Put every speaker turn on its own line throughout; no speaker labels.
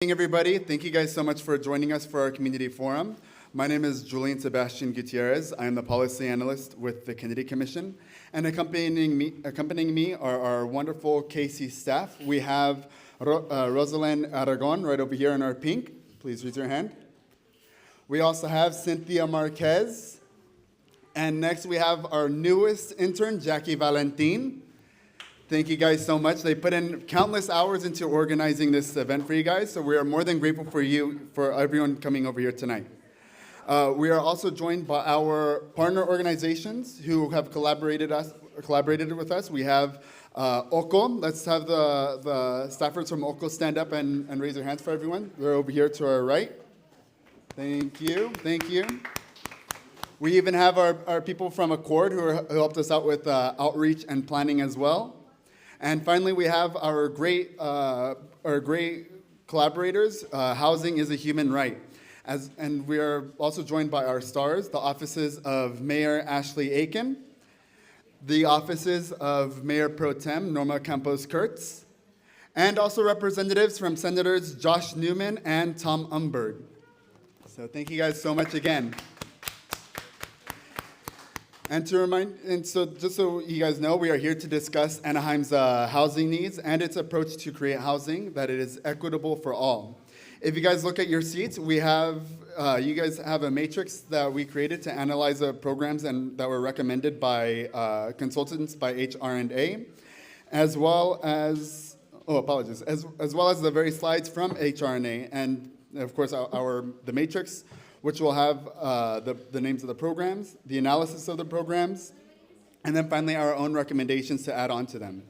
Good evening, everybody. Thank you guys so much for joining us for our community forum. My name is Julian Sebastian Gutierrez. I am the policy analyst with the Kennedy Commission. And accompanying me are our wonderful KC staff. We have Rosalind Aragon right over here in our pink. Please raise your hand. We also have Cynthia Marquez. And next we have our newest intern, Jackie Valentin. Thank you guys so much. They put in countless hours into organizing this event for you guys, so we are more than grateful for everyone coming over here tonight. We are also joined by our partner organizations who have collaborated with us. We have OCCO. Let's have the staffers from OCCO stand up and raise their hands for everyone. They're over here to our right. Thank you. Thank you. We even have our people from OCCORD who helped us out with outreach and planning as well. And finally, we have our great collaborators. Housing is a human right. And we are also joined by our stars, the offices of Mayor Ashleigh Aitken, the offices of Mayor Pro Tem Norma Kurtz, and also representatives from Senators Josh Newman and Tom Umberg. So thank you guys so much again. And just so you guys know, we are here to discuss Anaheim's housing needs and its approach to create housing that it is equitable for all. If you guys look at your seats, you guys have a matrix that we created to analyze the programs and that were recommended by consultants by HR&A, as well as the very slides from HR&A, and of course the matrix, which will have the names of the programs, the analysis of the programs, and then finally our own recommendations to add on to them.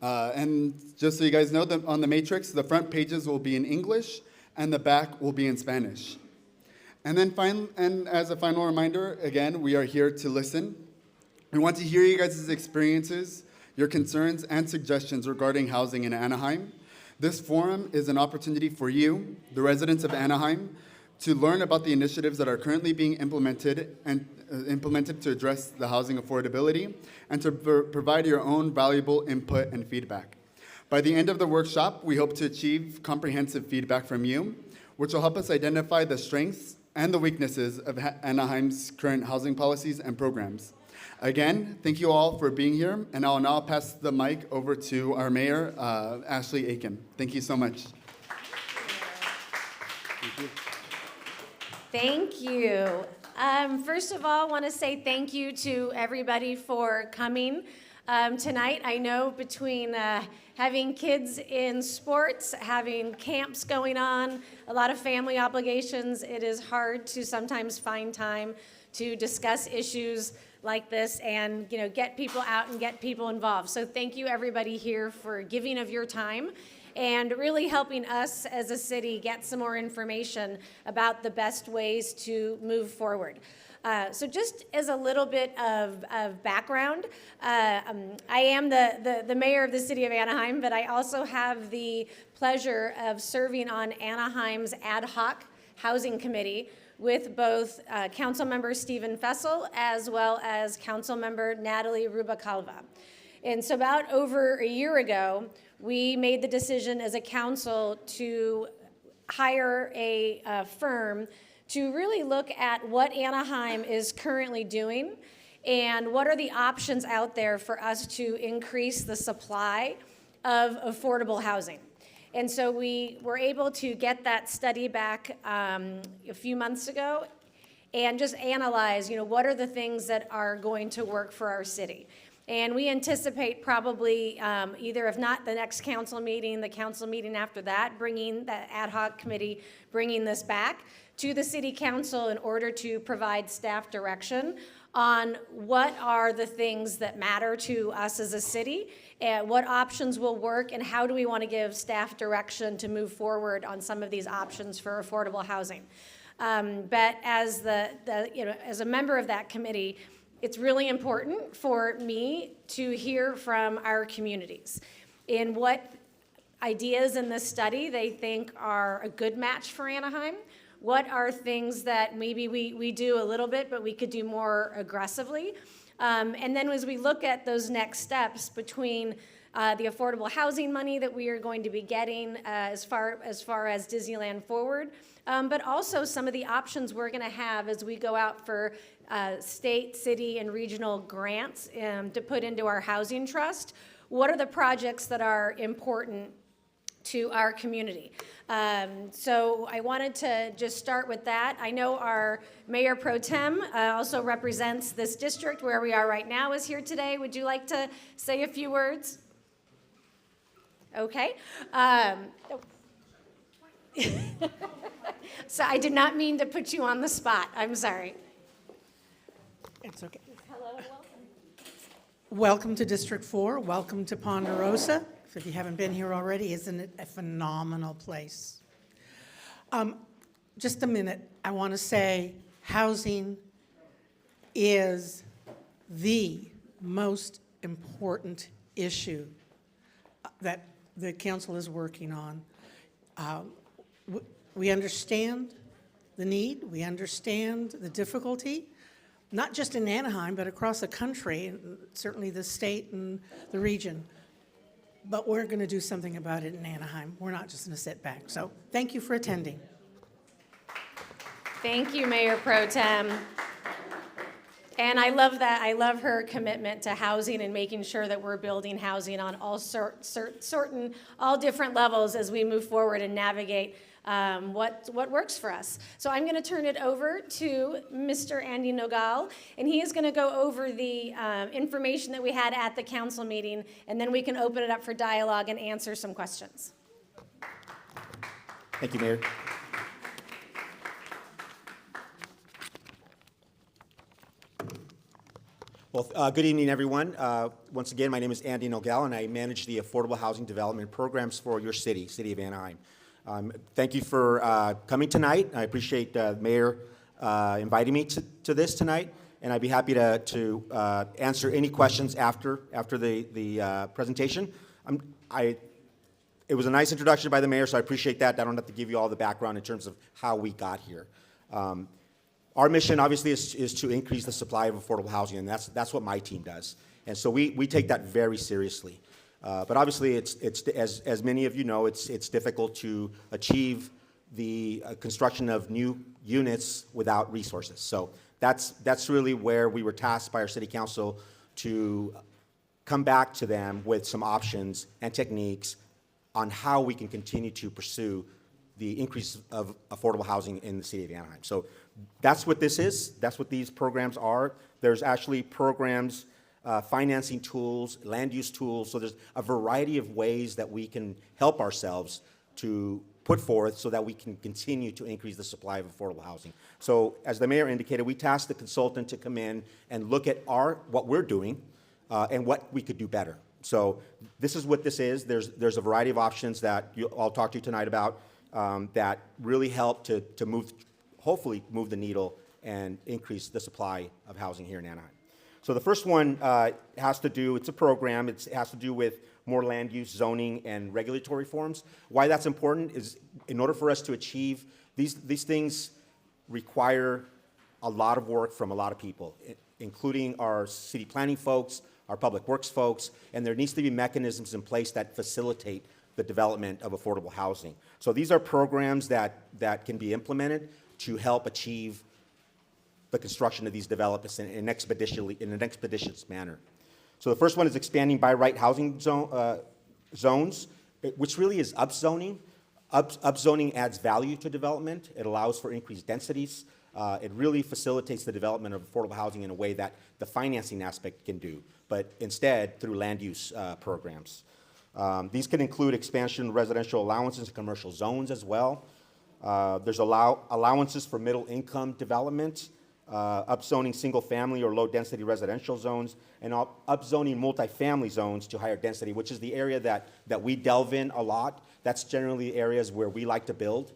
And just so you guys know, on the matrix, the front pages will be in English and the back will be in Spanish. And then as a final reminder, again, we are here to listen. We want to hear you guys' experiences, your concerns, and suggestions regarding housing in Anaheim. This forum is an opportunity for you, the residents of Anaheim, to learn about the initiatives that are currently being implemented to address the housing affordability, and to provide your own valuable input and feedback. By the end of the workshop, we hope to achieve comprehensive feedback from you, which will help us identify the strengths and the weaknesses of Anaheim's current housing policies and programs. Again, thank you all for being here, and I'll now pass the mic over to our mayor, Ashleigh Aitken. Thank you so much. Thank you.
Thank you. First of all, I want to say thank you to everybody for coming tonight. I know between having kids in sports, having camps going on, a lot of family obligations, it is hard to sometimes find time to discuss issues like this and get people out and get people involved. So thank you everybody here for giving of your time and really helping us as a city get some more information about the best ways to move forward. So just as a little bit of background, I am the mayor of the city of Anaheim, but I also have the pleasure of serving on Anaheim's ad hoc housing committee with both council member Stephen Fessel as well as council member Natalie Rubacalva. And so about over a year ago, we made the decision as a council to hire a firm to really look at what Anaheim is currently doing and what are the options out there for us to increase the supply of affordable housing. And so we were able to get that study back a few months ago and just analyze, what are the things that are going to work for our city. And we anticipate probably either, if not the next council meeting, the council meeting after that, bringing the ad hoc committee, bringing this back to the city council in order to provide staff direction on what are the things that matter to us as a city, and what options will work, and how do we want to give staff direction to move forward on some of these options for affordable housing. But as as a member of that committee, it's really important for me to hear from our communities in what ideas in this study they think are a good match for Anaheim. What are things that maybe we do a little bit, but we could do more aggressively? And then as we look at those next steps between the affordable housing money that we are going to be getting as far as Disneyland Forward, but also some of the options we're going to have as we go out for state, city, and regional grants to put into our housing trust. What are the projects that are important to our community? So I wanted to just start with that. I know our Mayor Pro Tem also represents this district where we are right now, is here today. Would you like to say a few words? Okay. So I did not mean to put you on the spot. I'm sorry.
It's okay.
Hello and welcome.
Welcome to District 4. Welcome to Ponderosa. If you haven't been here already, isn't it a phenomenal place? Just a minute. I want to say housing is the most important issue that the council is working on. We understand the need. We understand the difficulty, not just in Anaheim, but across the country, and certainly the state and the region. But we're going to do something about it in Anaheim. We're not just going to sit back. So thank you for attending.
Thank you, Mayor Pro Tem. And I love that. I love her commitment to housing and making sure that we're building housing on all all different levels as we move forward and navigate what works for us. So I'm going to turn it over to Mr. Andy Nogal, and he is going to go over the information that we had at the council meeting, and then we can open it up for dialogue and answer some questions.
Thank you, Mayor. Well, good evening, everyone. Once again, my name is Andy Nogal, and I manage the affordable housing development programs for your city of Anaheim. Thank you for coming tonight. I appreciate the Mayor inviting me to this tonight, and I'd be happy to answer any questions after the presentation. It was a nice introduction by the Mayor, so I appreciate that. I don't have to give you all the background in terms of how we got here. Our mission, obviously, is to increase the supply of affordable housing, and that's what my team does. And so we take that very seriously. But obviously, it's as many of you know, it's difficult to achieve the construction of new units without resources. So that's really where we were tasked by our city council to come back to them with some options and techniques on how we can continue to pursue the increase of affordable housing in the city of Anaheim. So that's what this is. That's what these programs are. There's actually programs, financing tools, land use tools. So there's a variety of ways that we can help ourselves to put forth so that we can continue to increase the supply of affordable housing. So as the Mayor indicated, we tasked the consultant to come in and look at what we're doing and what we could do better. So this is what this is. There's a variety of options that I'll talk to you tonight about that really help to hopefully move the needle and increase the supply of housing here in Anaheim. So the first one has to do, it's a program, it has to do with more land use, zoning, and regulatory reforms. Why that's important is in order for us to achieve, these things require a lot of work from a lot of people, including our city planning folks, our public works folks, and there needs to be mechanisms in place that facilitate the development of affordable housing. So these are programs that can be implemented to help achieve the construction of these developments in an expeditious manner. So the first one is expanding by right housing zones, which really is upzoning. Upzoning adds value to development. It allows for increased densities. It really facilitates the development of affordable housing in a way that the financing aspect can do, but instead through land use programs. These can include expansion of residential allowances in commercial zones as well. There's allowances for middle income development, upzoning single family or low density residential zones, and upzoning multifamily zones to higher density, which is the area that we delve in a lot. That's generally areas where we like to build.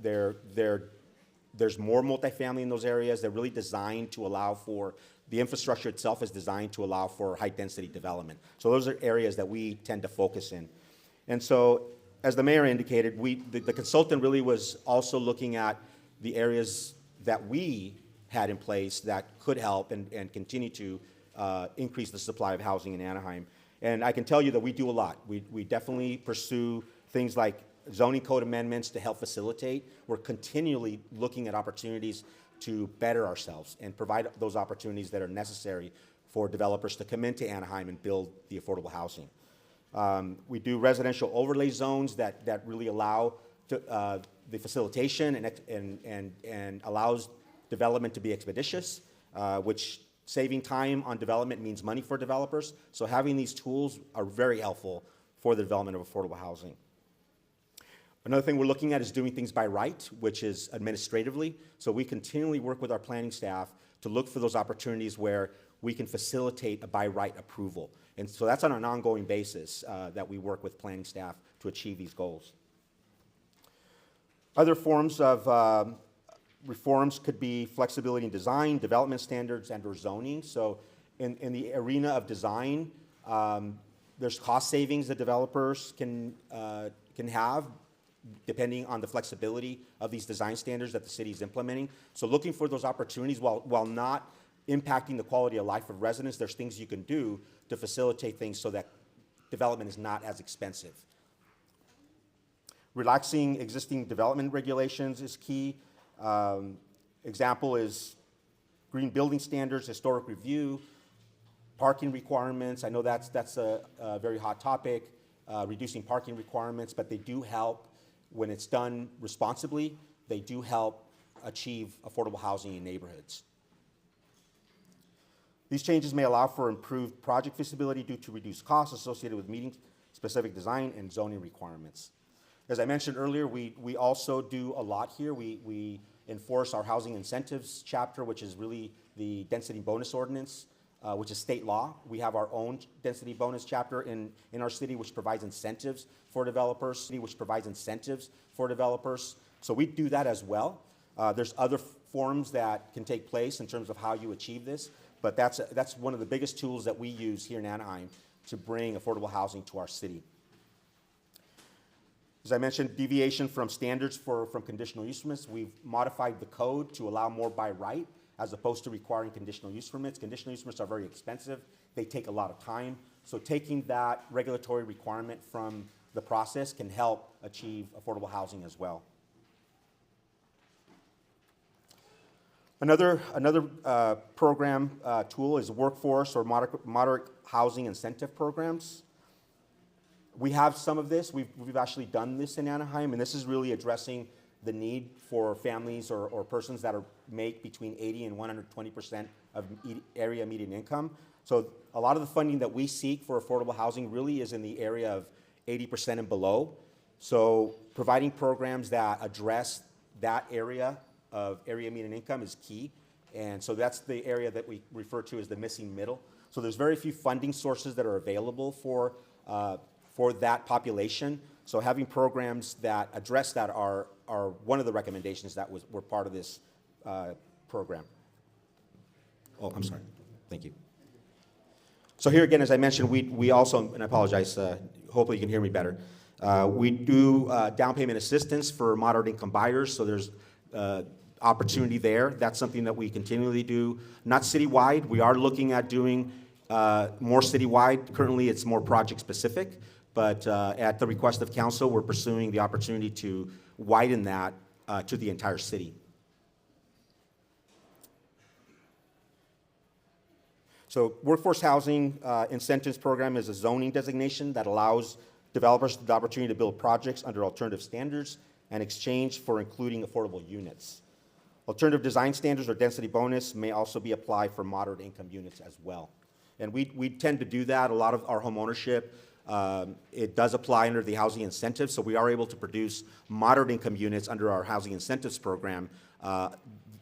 There's more multifamily in those areas. They're really designed to allow for, the infrastructure itself is designed to allow for high density development. So those are areas that we tend to focus in. And so, as the Mayor indicated, the consultant really was also looking at the areas that we had in place that could help and continue to increase the supply of housing in Anaheim. And I can tell you that we do a lot. We definitely pursue things like zoning code amendments to help facilitate. We're continually looking at opportunities to better ourselves and provide those opportunities that are necessary for developers to come into Anaheim and build the affordable housing. We do residential overlay zones that really allow the facilitation and allows development to be expeditious, which saving time on development means money for developers. So having these tools are very helpful for the development of affordable housing. Another thing we're looking at is doing things by right, which is administratively. So we continually work with our planning staff to look for those opportunities where we can facilitate a by right approval. And so that's on an ongoing basis that we work with planning staff to achieve these goals. Other forms of reforms could be flexibility in design, development standards, and or zoning. So in the arena of design, there's cost savings that developers can have depending on the flexibility of these design standards that the city is implementing. So looking for those opportunities while not impacting the quality of life of residents, there's things you can do to facilitate things so that development is not as expensive. Relaxing existing development regulations is key. Example is green building standards, historic review, parking requirements. I know that's a very hot topic, reducing parking requirements, but they do help when it's done responsibly. They do help achieve affordable housing in neighborhoods. These changes may allow for improved project feasibility due to reduced costs associated with meeting specific design and zoning requirements. As I mentioned earlier, we also do a lot here. We enforce our housing incentives chapter, which is really the density bonus ordinance, which is state law. We have our own density bonus chapter in our city, which provides incentives for developers, So we do that as well. There's other forms that can take place in terms of how you achieve this, but that's one of the biggest tools that we use here in Anaheim to bring affordable housing to our city. As I mentioned, deviation from standards from conditional use permits. We've modified the code to allow more by right as opposed to requiring conditional use permits. Conditional use permits are very expensive. They take a lot of time. So taking that regulatory requirement from the process can help achieve affordable housing as well. Another program tool is workforce or moderate housing incentive programs. We have some of this. We've actually done this in Anaheim, and this is really addressing the need for families or persons that make between 80 and 120% of area median income. So a lot of the funding that we seek for affordable housing really is in the area of 80% and below. So providing programs that address that area of area median income is key. And so that's the area that we refer to as the missing middle. So there's very few funding sources that are available for that population. So having programs that address that are one of the recommendations that were part of this program. Oh, I'm sorry. Thank you. So here again, as I mentioned, we also, and I apologize, hopefully you can hear me better. We do down payment assistance for moderate income buyers, so there's opportunity there. That's something that we continually do. Not citywide. We are looking at doing more citywide. Currently, it's more project specific. But at the request of council, we're pursuing the opportunity to widen that to the entire city. So workforce housing incentives program is a zoning designation that allows developers the opportunity to build projects under alternative standards in exchange for including affordable units. Alternative design standards or density bonus may also be applied for moderate income units as well. And we tend to do that. A lot of our home ownership, it does apply under the housing incentives, so we are able to produce moderate income units under our housing incentives program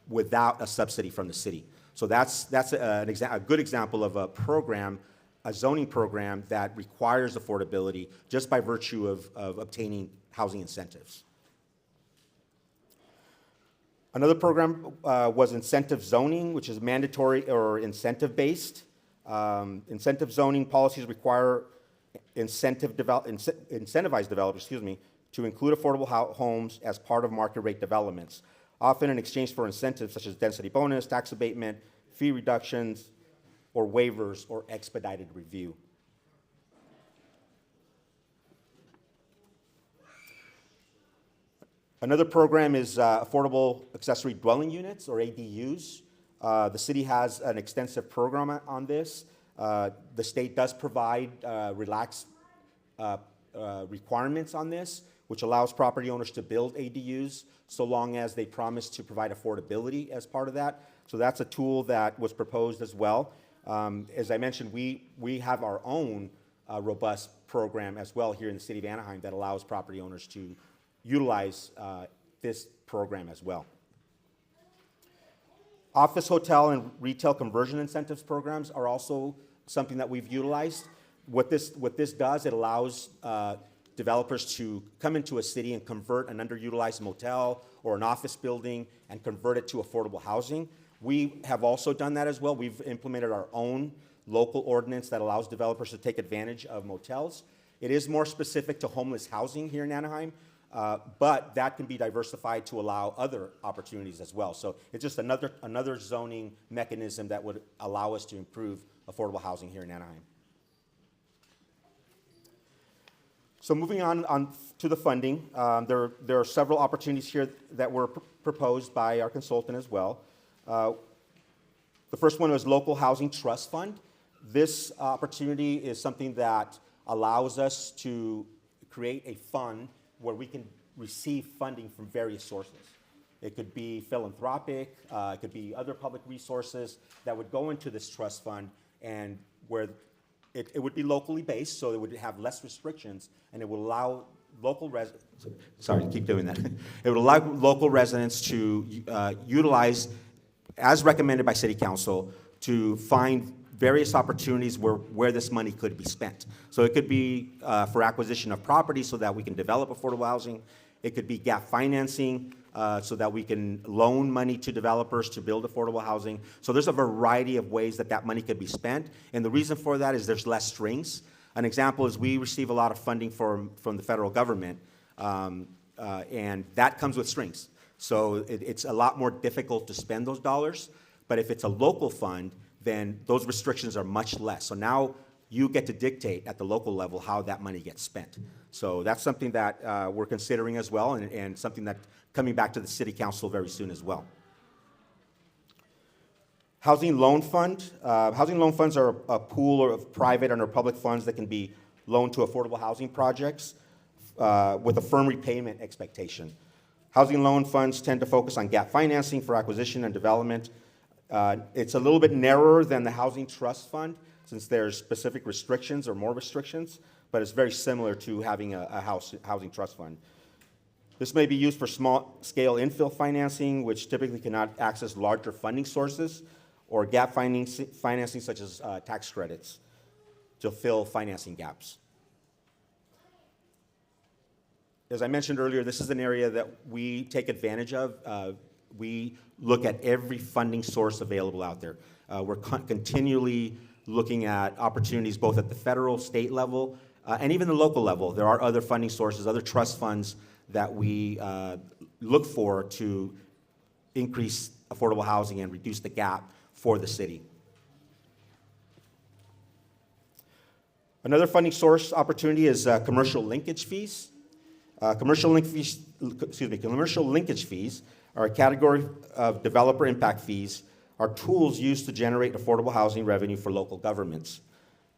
without a subsidy from the city. So that's a good example of a program, a zoning program that requires affordability just by virtue of obtaining housing incentives. Another program was incentive zoning, which is mandatory or incentive-based. Incentive zoning policies require incentivize developers, to include affordable homes as part of market rate developments, often in exchange for incentives such as density bonus, tax abatement, fee reductions, or waivers or expedited review. Another program is affordable accessory dwelling units, or ADUs. The city has an extensive program on this. The state does provide relaxed requirements on this, which allows property owners to build ADUs so long as they promise to provide affordability as part of that. So that's a tool that was proposed as well. As I mentioned, we have our own robust program as well here in the city of Anaheim that allows property owners to utilize this program as well. Office, hotel, and retail conversion incentives programs are also something that we've utilized. What this does, it allows developers to come into a city and convert an underutilized motel or an office building and convert it to affordable housing. We have also done that as well. We've implemented our own local ordinance that allows developers to take advantage of motels. It is more specific to homeless housing here in Anaheim, but that can be diversified to allow other opportunities as well. So it's just another zoning mechanism that would allow us to improve affordable housing here in Anaheim. So moving on to the funding, there are several opportunities here that were proposed by our consultant as well. The first one was Local Housing Trust Fund. This opportunity is something that allows us to create a fund where we can receive funding from various sources. It could be philanthropic, it could be other public resources that would go into this trust fund, and where it would be locally based, so it would have less restrictions, and it would allow local residents, sorry, keep doing that. It would allow local residents to utilize, as recommended by City Council, to find various opportunities where this money could be spent. So it could be for acquisition of property so that we can develop affordable housing. It could be gap financing so that we can loan money to developers to build affordable housing. So there's a variety of ways that money could be spent. And the reason for that is there's less strings. An example is we receive a lot of funding from the federal government, and that comes with strings. So it's a lot more difficult to spend those dollars. But if it's a local fund, then those restrictions are much less. So now you get to dictate at the local level how that money gets spent. So that's something that we're considering as well, and something that's coming back to the City Council very soon as well. Housing Loan Fund. Housing loan funds are a pool of private and or public funds that can be loaned to affordable housing projects with a firm repayment expectation. Housing loan funds tend to focus on gap financing for acquisition and development. It's a little bit narrower than the Housing Trust Fund, since there's specific restrictions or more restrictions, but it's very similar to having a housing trust fund. This may be used for small-scale infill financing, which typically cannot access larger funding sources, or gap financing such as tax credits to fill financing gaps. As I mentioned earlier, this is an area that we take advantage of. We look at every funding source available out there. We're continually looking at opportunities both at the federal, state level, and even the local level. There are other funding sources, other trust funds that we look for to increase affordable housing and reduce the gap for the city. Another funding source opportunity is commercial linkage fees. Commercial linkage fees are a category of developer impact fees, are tools used to generate affordable housing revenue for local governments.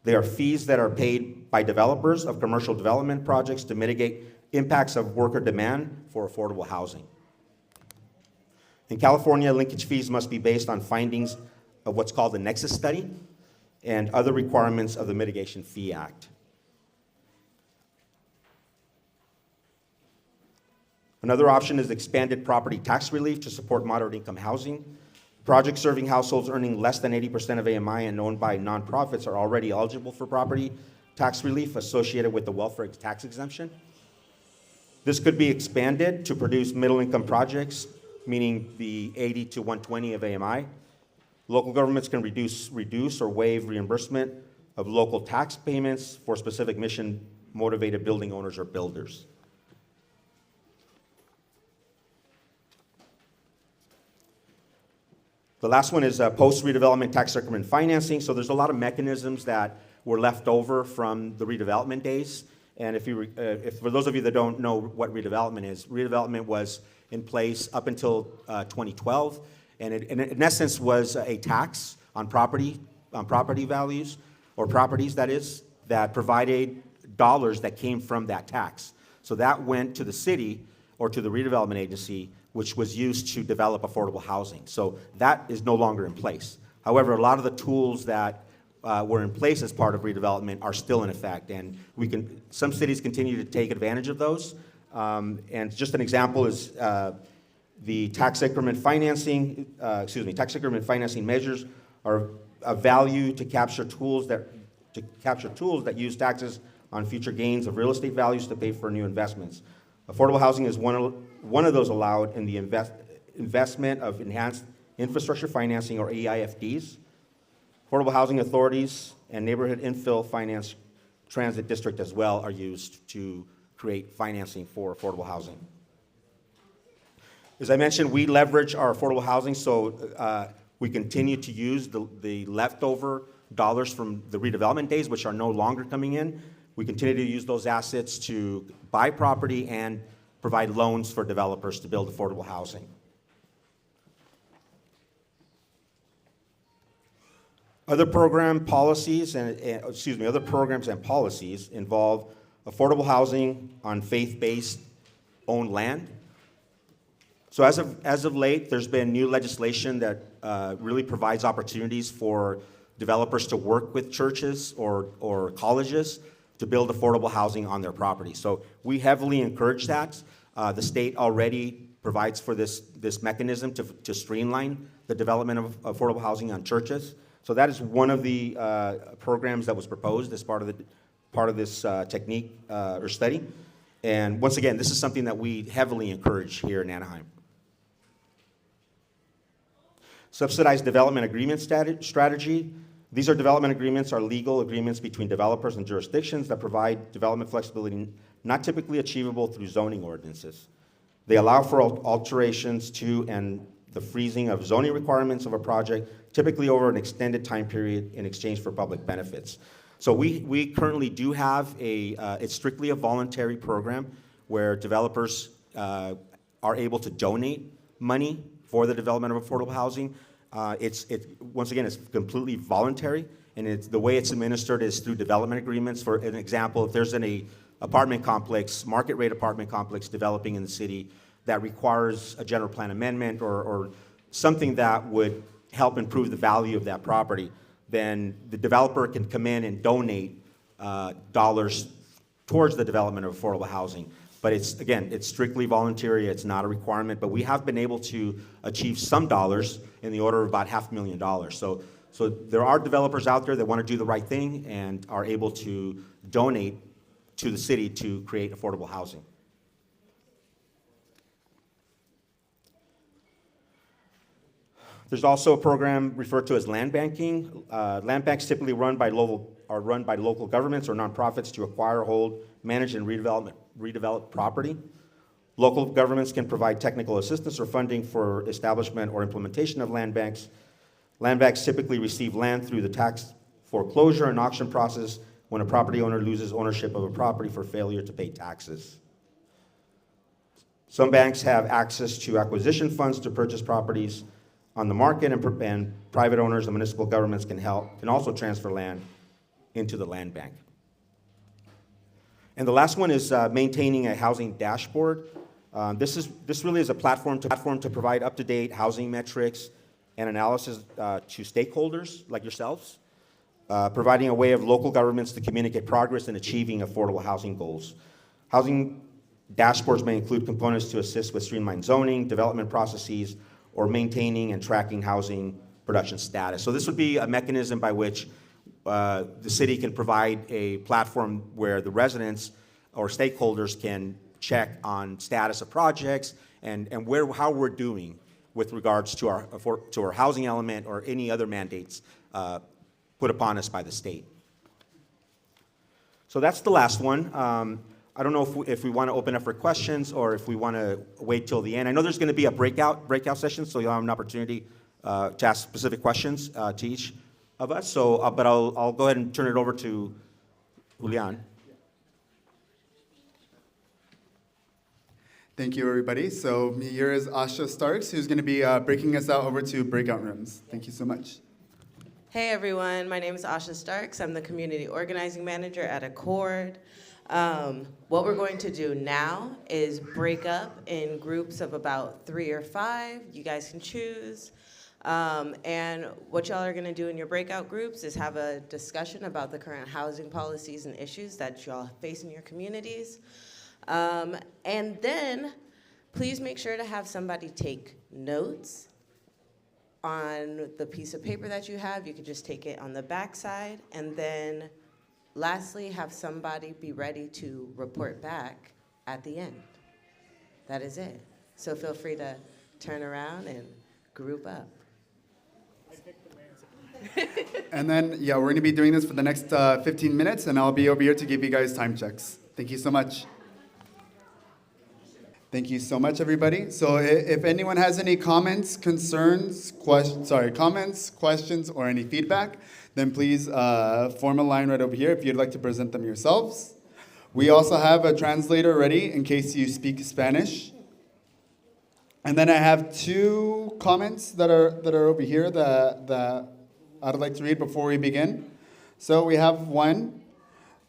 They are fees that are paid by developers of commercial development projects to mitigate impacts of worker demand for affordable housing. In California, linkage fees must be based on findings of what's called the Nexus Study and other requirements of the Mitigation Fee Act. Another option is expanded property tax relief to support moderate income housing. Projects serving households earning less than 80% of AMI and owned by nonprofits are already eligible for property tax relief associated with the welfare tax exemption. This could be expanded to produce middle income projects, meaning the 80 to 120 of AMI. Local governments can reduce or waive reimbursement of local tax payments for specific mission motivated building owners or builders. The last one is post-redevelopment tax increment financing. So there's a lot of mechanisms that were left over from the redevelopment days, And if for those of you that don't know what redevelopment is, redevelopment was in place up until 2012, and it in essence was a tax on property values, or properties that is, that provided dollars that came from that tax. So that went to the city or to the redevelopment agency, which was used to develop affordable housing. So that is no longer in place. However, a lot of the tools that were in place as part of redevelopment are still in effect, and some cities continue to take advantage of those. And just an example is the tax increment financing. Tax increment financing measures are of value to capture tools that use taxes on future gains of real estate values to pay for new investments. Affordable housing is one of those allowed in the investment of enhanced infrastructure financing, or EIFDs. Affordable housing authorities and neighborhood infill finance transit district as well are used to create financing for affordable housing. As I mentioned, we leverage our affordable housing, so we continue to use the leftover dollars from the redevelopment days, which are no longer coming in. We continue to use those assets to buy property and provide loans for developers to build affordable housing. Other programs and policies involve affordable housing on faith-based owned land. So as of late, there's been new legislation that really provides opportunities for developers to work with churches or colleges to build affordable housing on their property. So we heavily encourage that. The state already provides for this mechanism to streamline the development of affordable housing on churches. So that is one of the programs that was proposed as part of this technique or study. And once again, this is something that we heavily encourage here in Anaheim. Subsidized development agreement strategy. These development agreements are legal agreements between developers and jurisdictions that provide development flexibility not typically achievable through zoning ordinances. They allow for alterations to and the freezing of zoning requirements of a project, typically over an extended time period in exchange for public benefits. So we currently do have it's strictly a voluntary program where developers are able to donate money for the development of affordable housing. Once again, it's completely voluntary, and the way it's administered is through development agreements. For an example, if there's an apartment complex, market rate apartment complex developing in the city that requires a general plan amendment or something that would help improve the value of that property, then the developer can come in and donate dollars towards the development of affordable housing. But it's strictly voluntary. It's not a requirement. But we have been able to achieve some dollars in the order of about $500,000. So there are developers out there that want to do the right thing and are able to donate to the city to create affordable housing. There's also a program referred to as land banking. Land banks typically run by local governments or nonprofits to acquire, hold, manage, and redevelop property. Local governments can provide technical assistance or funding for establishment or implementation of land banks. Land banks typically receive land through the tax foreclosure and auction process when a property owner loses ownership of a property for failure to pay taxes. Some banks have access to acquisition funds to purchase properties on the market, and private owners and municipal governments can also transfer land into the land bank. And the last one is maintaining a housing dashboard. This really is a platform to provide up-to-date housing metrics and analysis to stakeholders like yourselves, providing a way of local governments to communicate progress in achieving affordable housing goals. Housing dashboards may include components to assist with streamlined zoning, development processes, or maintaining and tracking housing production status. So this would be a mechanism by which the city can provide a platform where the residents or stakeholders can check on status of projects and how we're doing with regards to our housing element or any other mandates put upon us by the state. So that's the last one. I don't know if we want to open up for questions or if we want to wait till the end. I know there's going to be a breakout session, so you'll have an opportunity to ask specific questions to each of us. So, but I'll go ahead and turn it over to Julian.
Thank you, everybody. So here is Asha Starks, who's going to be breaking us out over to breakout rooms. Thank you so much.
Hey everyone, my name is Asha Starks. I'm the Community Organizing Manager at OCCORD. What we're going to do now is break up in groups of about 3 or 5. You guys can choose. And what y'all are gonna do in your breakout groups is have a discussion about the current housing policies and issues that y'all face in your communities. And then please make sure to have somebody take notes on the piece of paper that you have. You could just take it on the back side. And then lastly, have somebody be ready to report back at the end. That is it. So feel free to turn around and group up.
And then, yeah, we're going to be doing this for the next 15 minutes, and I'll be over here to give you guys time checks. Thank you so much. Thank you so much, everybody. So if anyone has any comments, concerns, questions, or any feedback, then please form a line right over here if you'd like to present them yourselves. We also have a translator ready in case you speak Spanish. And then I have 2 comments that are over here that I'd like to read before we begin. So we have one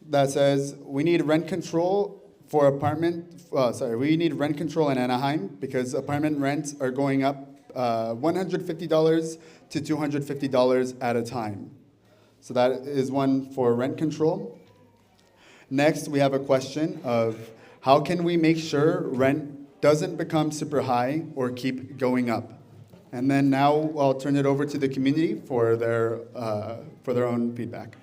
that says, we need rent control we need rent control in Anaheim because apartment rents are going up $150 to $250 at a time. So that is one for rent control. Next, we have a question of how can we make sure rent doesn't become super high or keep going up? And then now I'll turn it over to the community for their own feedback.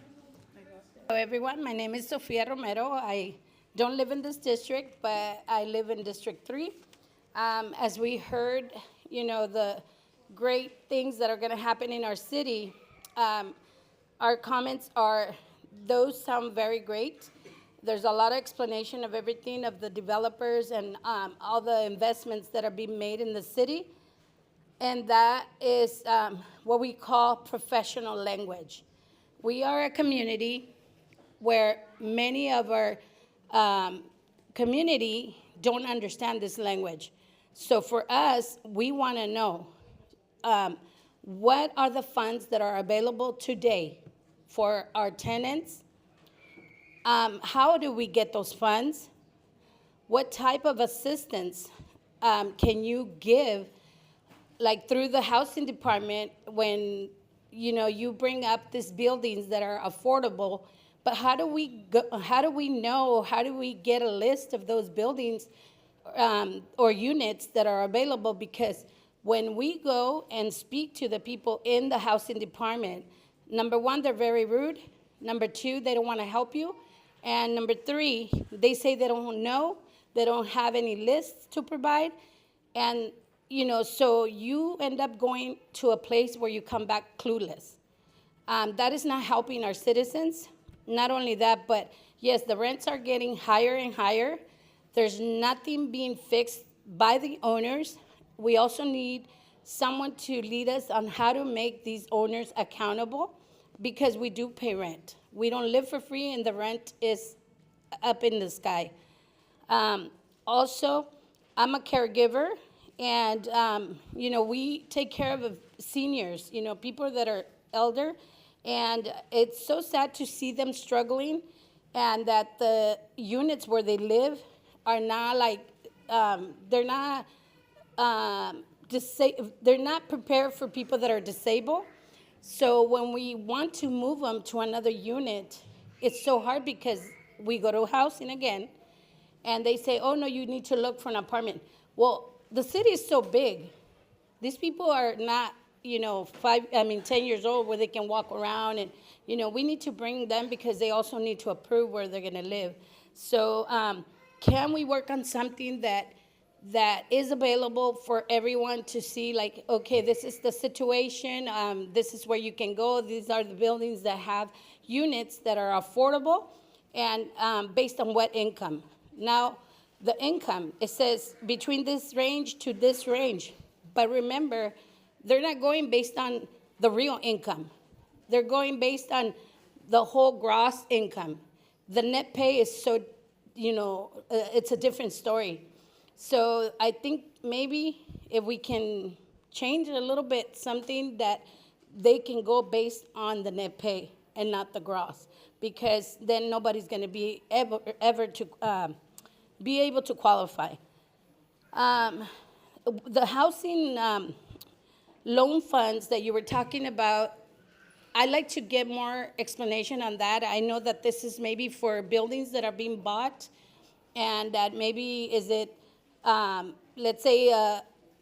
Hello, everyone. My name is Sofia Romero. I don't live in this district, but I live in District 3. As we heard, the great things that are going to happen in our city, our comments are, those sound very great. There's a lot of explanation of everything, of the developers and all the investments that are being made in the city. And that is what we call professional language. We are a community where many of our community don't understand this language. So for us, we want to know what are the funds that are available today for our tenants? How do we get those funds? What type of assistance can you give, like through the housing department, when you bring up these buildings that are affordable? But how do we get a list of those buildings or units that are available? Because when we go and speak to the people in the housing department, number 1, they're very rude. Number 2, they don't want to help you. And number 3, they say they don't know, they don't have any lists to provide. And, so you end up going to a place where you come back clueless. That is not helping our citizens. Not only that, but yes, the rents are getting higher and higher. There's nothing being fixed by the owners. We also need someone to lead us on how to make these owners accountable because we do pay rent. We don't live for free and the rent is up in the sky. Also, I'm a caregiver and, we take care of seniors, people that are elder. And it's so sad to see them struggling and that the units where they live are not they're not prepared for people that are disabled. So when we want to move them to another unit, it's so hard because we go to housing again and they say, oh no, you need to look for an apartment. Well, the city is so big. These people are not 10 years old where they can walk around and, we need to bring them because they also need to approve where they're going to live. So can we work on something that is available for everyone to see, like, okay, this is the situation, this is where you can go, these are the buildings that have units that are affordable and based on what income. Now, the income, it says between this range to this range, but remember, they're not going based on the real income. They're going based on the whole gross income. The net pay is so, it's a different story. So I think maybe if we can change a little bit, something that they can go based on the net pay and not the gross, because then nobody's going to be ever to be able to qualify. The housing loan funds that you were talking about, I'd like to get more explanation on that. I know that this is maybe for buildings that are being bought, and that maybe is it, let's say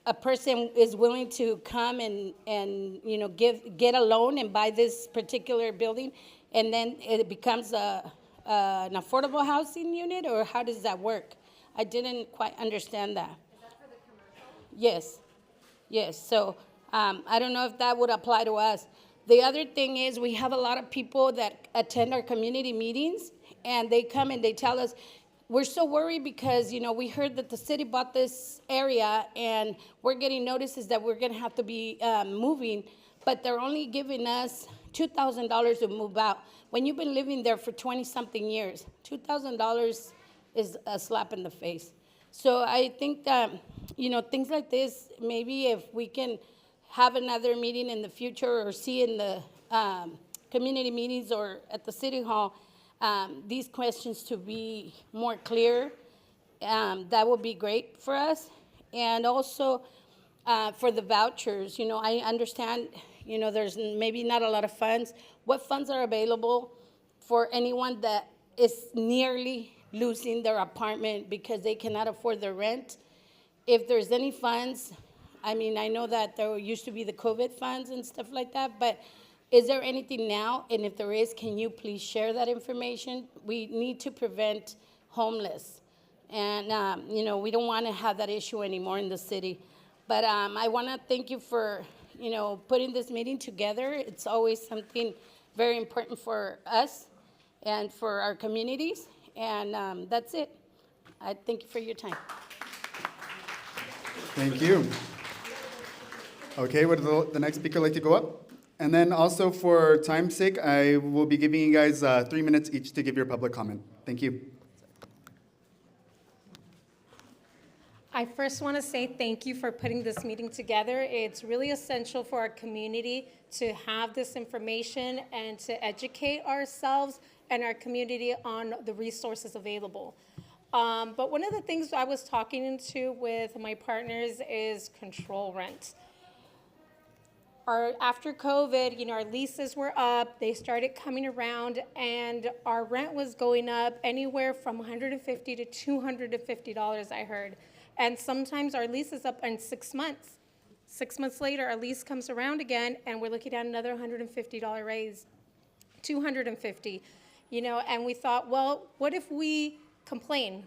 a person is willing to come and you know, get a loan and buy this particular building, and then it becomes an affordable housing unit, or how does that work? I didn't quite understand that. Is that for the commercial? Yes, yes. So I don't know if that would apply to us. The other thing is we have a lot of people that attend our community meetings, and they come and they tell us, we're so worried because, you know, we heard that the city bought this area and we're getting notices that we're going to have to be moving, but they're only giving us $2,000 to move out. When you've been living there for 20-something years, $2,000 is a slap in the face. So I think that, you know, things like this, maybe if we can have another meeting in the future or see in the community meetings or at the city hall, these questions to be more clear, that would be great for us. And also for the vouchers, you know, I understand, you know, there's maybe not a lot of funds. What funds are available for anyone that is nearly losing their apartment because they cannot afford their rent? If there's any funds, I mean, I know that there used to be the COVID funds and stuff like that, but is there anything now? And if there is, can you please share that information? We need to prevent homeless. And, you know, we don't want to have that issue anymore in the city. But I want to thank you for, you know, putting this meeting together. It's always something very important for us and for our communities. And that's it. I thank you for your time.
Thank you. Okay, would the next speaker like to go up? And then also for time's sake, I will be giving you guys 3 minutes each to give your public comment. Thank you.
I first want to say thank you for putting this meeting together. It's really essential for our community to have this information and to educate ourselves and our community on the resources available. But one of the things I was talking into with my partners is control rent. After COVID, you know, our leases were up, they started coming around, and our rent was going up anywhere from $150 to $250, I heard. And sometimes our lease is up in 6 months. 6 months later, our lease comes around again, and we're looking at another $150 raise, $250, you know, and we thought, well, what if we complain?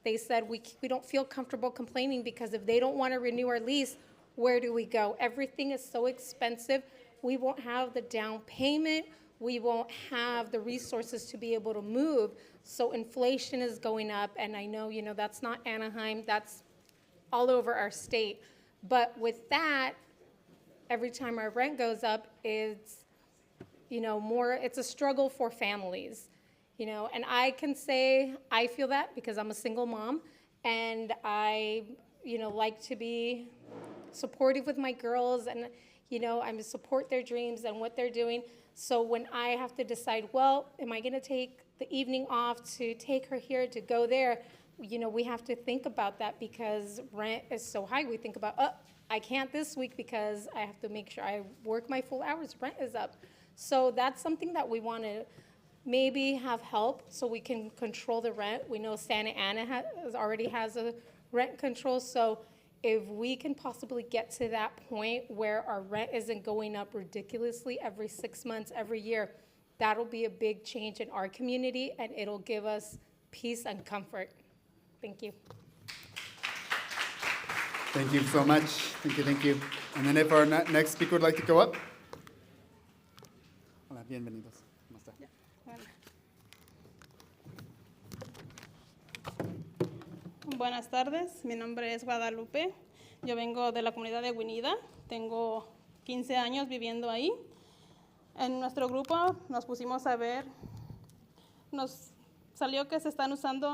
They said we don't feel comfortable complaining because if they don't want to renew our lease, where do we go? Everything is so expensive. We won't have the down payment. We won't have the resources to be able to move. So inflation is going up, and I know, you know, that's not Anaheim, that's all over our state. But with that, every time our rent goes up, it's, you know, it's a struggle for families, you know, and I can say I feel that because I'm a single mom, and I, you know, like to be supportive with my girls, and, you know, I'm to support their dreams and what they're doing. So when I have to decide, well, am I going to take the evening off to take her here, to go there, you know, we have to think about that because rent is so high. We think about, oh, I can't this week because I have to make sure I work my full hours. Rent is up. So that's something that we want to maybe have help so we can control the rent. We know Santa Ana already has a rent control. So if we can possibly get to that point where our rent isn't going up ridiculously every 6 months, every year, that'll be a big change in our community, and it'll give us peace and comfort. Thank you.
Thank you so much. Thank you, thank you. And then if our next speaker would like to go up. Hola, bienvenidos. ¿Cómo está?
Buenas tardes, mi nombre es Guadalupe, yo vengo de la comunidad de Guinida, tengo 15 años viviendo ahí. En nuestro grupo nos pusimos a ver, nos salió que se están usando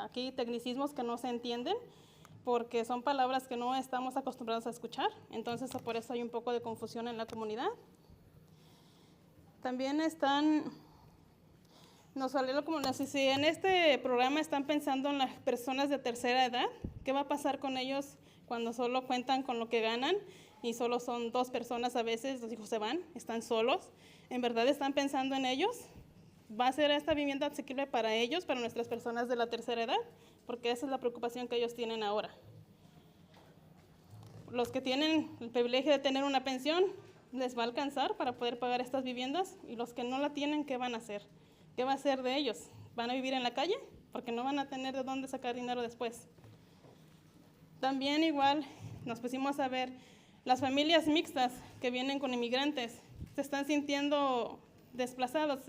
aquí tecnicismos que no se entienden, porque son palabras que no estamos acostumbrados a escuchar, entonces por eso hay un poco de confusión en la comunidad. También nos salió como si en este programa están pensando en las personas de tercera edad, ¿qué va a pasar con ellos cuando solo cuentan con lo que ganan y solo son 2 personas a veces, los hijos se van, están solos? ¿En verdad están pensando en ellos? ¿Va a ser esta vivienda asequible para ellos, para nuestras personas de la tercera edad? Porque esa es la preocupación que ellos tienen ahora. Los que tienen el privilegio de tener una pensión, ¿les va a alcanzar para poder pagar estas viviendas? Y los que no la tienen, ¿qué van a hacer? ¿Qué va a hacer de ellos? ¿Van a vivir en la calle? Porque no van a tener de dónde sacar dinero después. También igual nos pusimos a ver las familias mixtas que vienen con inmigrantes. Se están sintiendo desplazados,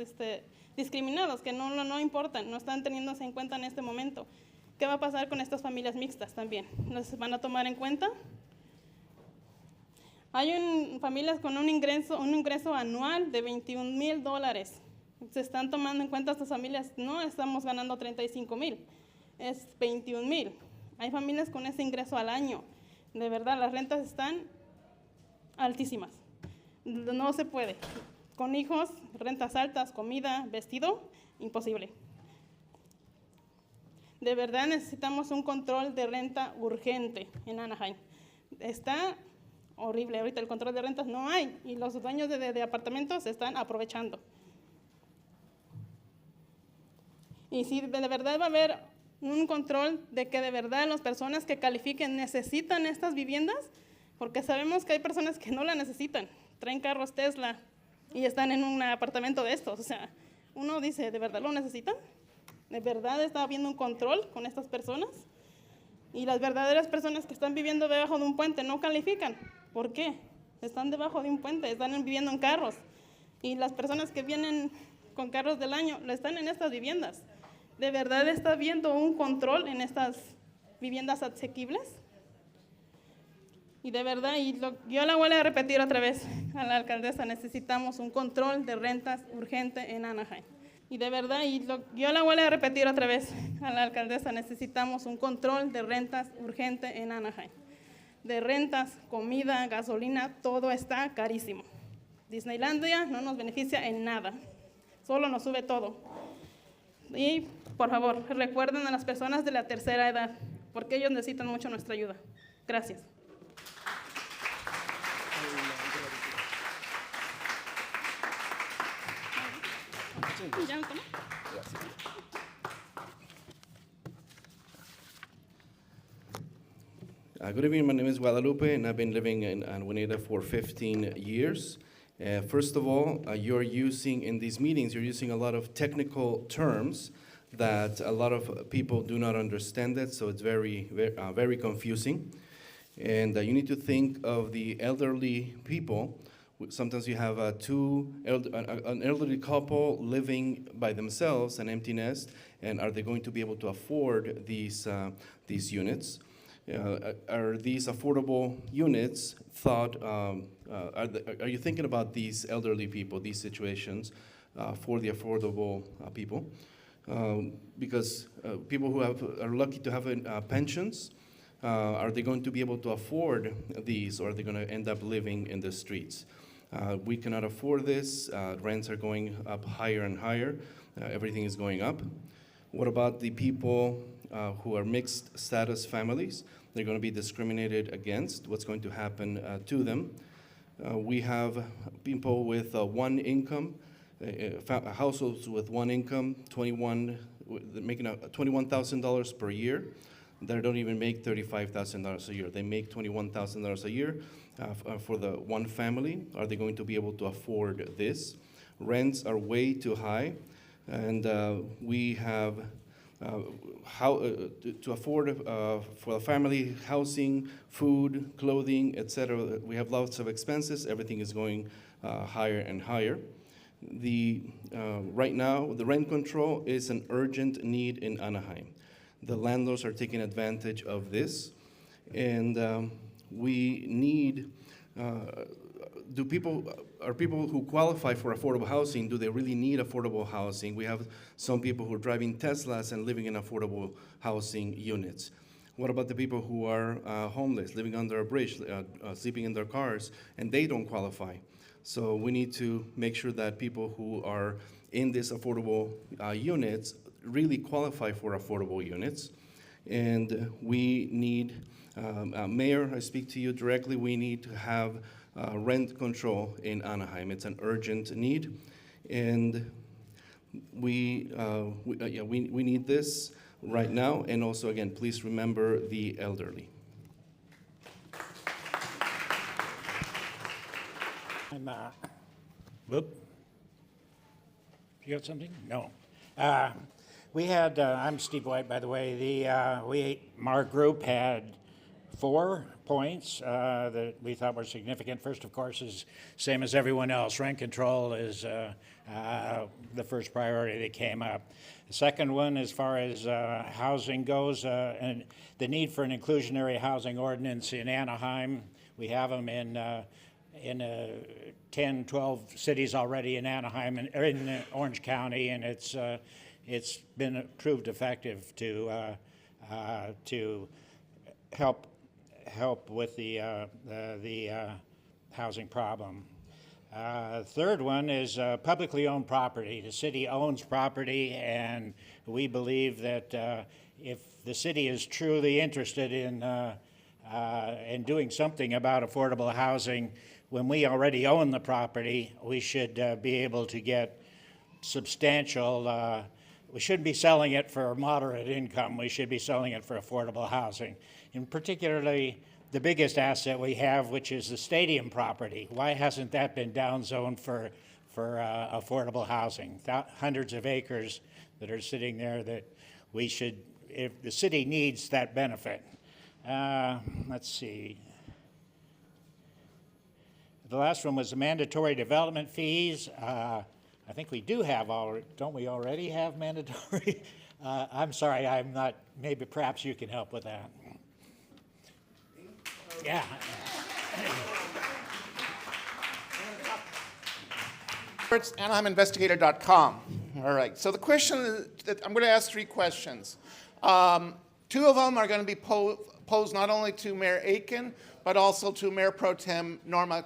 discriminados, que no importan, no están teniéndose en cuenta en este momento. ¿Qué va a pasar con estas familias mixtas también? ¿Los van a tomar en cuenta? Hay familias con un ingreso anual de $21,000. Se están tomando en cuenta estas familias, no estamos ganando 35,000, es 21,000. Hay familias con ese ingreso al año. De verdad, las rentas están altísimas. No se puede. Con hijos, rentas altas, comida, vestido, imposible. De verdad necesitamos un control de renta urgente en Anaheim. Está horrible, ahorita el control de rentas no hay y los dueños de apartamentos se están aprovechando. Y si de verdad va a haber un control de que de verdad las personas que califiquen necesitan estas viviendas, porque sabemos que hay personas que no la necesitan, traen carros Tesla y están en un apartamento de estos. O sea, uno dice, ¿de verdad lo necesitan? ¿De verdad está habiendo un control con estas personas? Y las verdaderas personas que están viviendo debajo de un puente no califican. ¿Por qué? Están debajo de un puente, están viviendo en carros. Y las personas que vienen con carros del año están en estas viviendas. ¿De verdad está habiendo un control en estas viviendas asequibles? Y de verdad, yo la voy a repetir otra vez a la alcaldesa, necesitamos un control de rentas urgente en Anaheim. Y de verdad, yo la voy a repetir otra vez a la alcaldesa, necesitamos un control de rentas urgente en Anaheim. De rentas, comida, gasolina, todo está carísimo. Disneylandia no nos beneficia en nada, solo nos sube todo. Y por favor, recuerden a las personas de la tercera edad, porque ellos necesitan mucho nuestra ayuda. Gracias.
Good evening, my name is Guadalupe, and I've been living in Avenida for 15 years. First of all, you're using, in these meetings, you're using a lot of technical terms that a lot of people do not understand it, so it's very confusing. And you need to think of the elderly people. Sometimes you have an elderly couple living by themselves, an empty nest, and are they going to be able to afford these units? Are these affordable units thought, are you thinking about these elderly people, these situations for the affordable people? Because people who are lucky to have pensions, are they going to be able to afford these, or are they going to end up living in the streets? We cannot afford this. Rents are going up higher and higher. Everything is going up. What about the people who are mixed status families? They're going to be discriminated against. What's going to happen to them? We have people with one income, households with one income, making $21,000 per year. They don't even make $35,000 a year. They make $21,000 a year for the one family. Are they going to be able to afford this? Rents are way too high, and we have to afford for the family housing, food, clothing, etc. We have lots of expenses. Everything is going higher and higher. Right now, the rent control is an urgent need in Anaheim. The landlords are taking advantage of this, and we need. Are people who qualify for affordable housing, do they really need affordable housing? We have some people who are driving Teslas and living in affordable housing units. What about the people who are homeless, living under a bridge, sleeping in their cars, and they don't qualify? So we need to make sure that people who are in these affordable units really qualify for affordable units. And we need, Mayor, I speak to you directly, we need to have rent control in Anaheim. It's an urgent need. And we need this right now. And also, again, please remember the elderly.
I'm, whoop. You got something? No. We had, I'm Steve White, by the way. Our group had 4 points that we thought were significant. First, of course, is same as everyone else. Rent control is the first priority that came up. The second one, as far as housing goes, and the need for an inclusionary housing ordinance in Anaheim. We have them in 10, 12 cities already in Anaheim and in Orange County, and it's been proved effective to help with the housing problem. Third one is publicly owned property. The city owns property, and we believe that if the city is truly interested in doing something about affordable housing, when we already own the property, we should be able to get substantial, we shouldn't be selling it for moderate income, we should be selling it for affordable housing. And particularly the biggest asset we have, which is the stadium property. Why hasn't that been downzoned for affordable housing? Hundreds of acres that are sitting there that we should, if the city needs that benefit. Let's see. The last one was the mandatory development fees. I think we do have don't we already have mandatory? I'm sorry, I'm not, maybe perhaps you can help with that. Yeah.
It's AnaheimInvestigator.com. All right, so the question that I'm going to ask 3 questions. 2 of them are going to be posed not only to Mayor Aitken, but also to Mayor Pro Tem Norma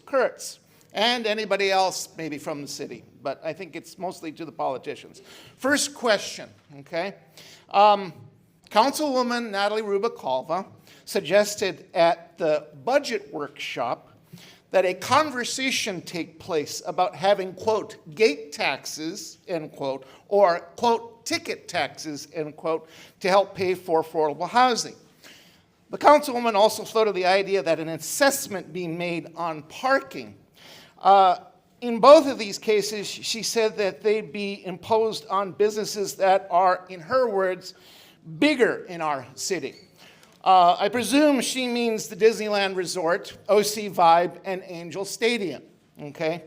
Kurtz, and anybody else maybe from the city, but I think it's mostly to the politicians. First question, okay? Councilwoman Natalie Rubalcaba suggested at the budget workshop that a conversation take place about having, quote, gate taxes, end quote, or, quote, ticket taxes, end quote, to help pay for affordable housing. The councilwoman also floated the idea that an assessment be made on parking. In both of these cases, she said that they'd be imposed on businesses that are, in her words, bigger in our city. I presume she means the Disneyland Resort, OC Vibe, and Angel Stadium, okay?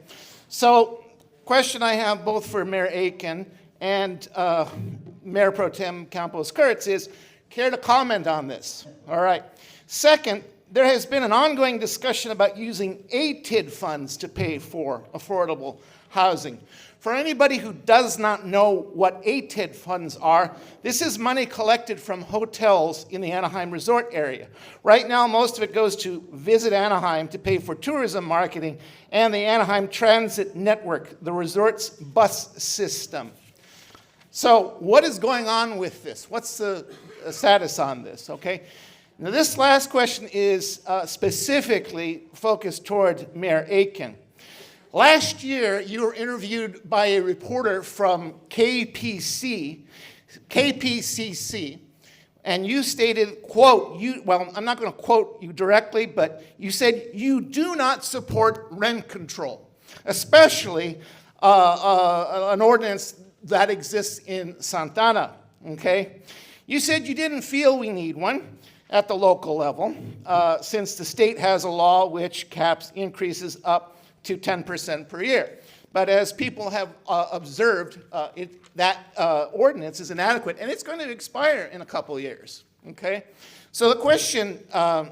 So, question I have both for Mayor Aitken and Mayor Pro Tem Kurtz is, care to comment on this? All right. Second, there has been an ongoing discussion about using ATID funds to pay for affordable housing. For anybody who does not know what ATID funds are, this is money collected from hotels in the Anaheim resort area. Right now, most of it goes to Visit Anaheim to pay for tourism marketing and the Anaheim Transit Network, the resort's bus system. So what is going on with this? What's the status on this, okay? Now, this last question is specifically focused toward Mayor Aitken. Last year, you were interviewed by a reporter from KPCC, and you stated, quote, well, I'm not going to quote you directly, but you said you do not support rent control, especially an ordinance that exists in Santana, okay? You said you didn't feel we need one at the local level, since the state has a law which caps increases up to 10% per year. But as people have observed, that ordinance is inadequate, and it's going to expire in a couple of years, okay? So the question I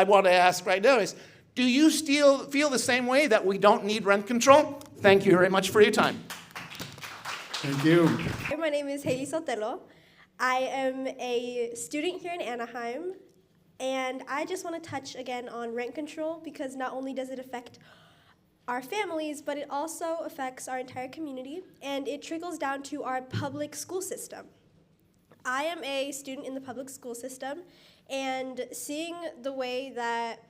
want to ask right now is, do you still feel the same way that we don't need rent control? Thank you very much for your time.
Thank you.
Hi, my name is Haley Sotelo. I am a student here in Anaheim, and I just want to touch again on rent control because not only does it affect our families, but it also affects our entire community, and it trickles down to our public school system. I am a student in the public school system, and seeing the way that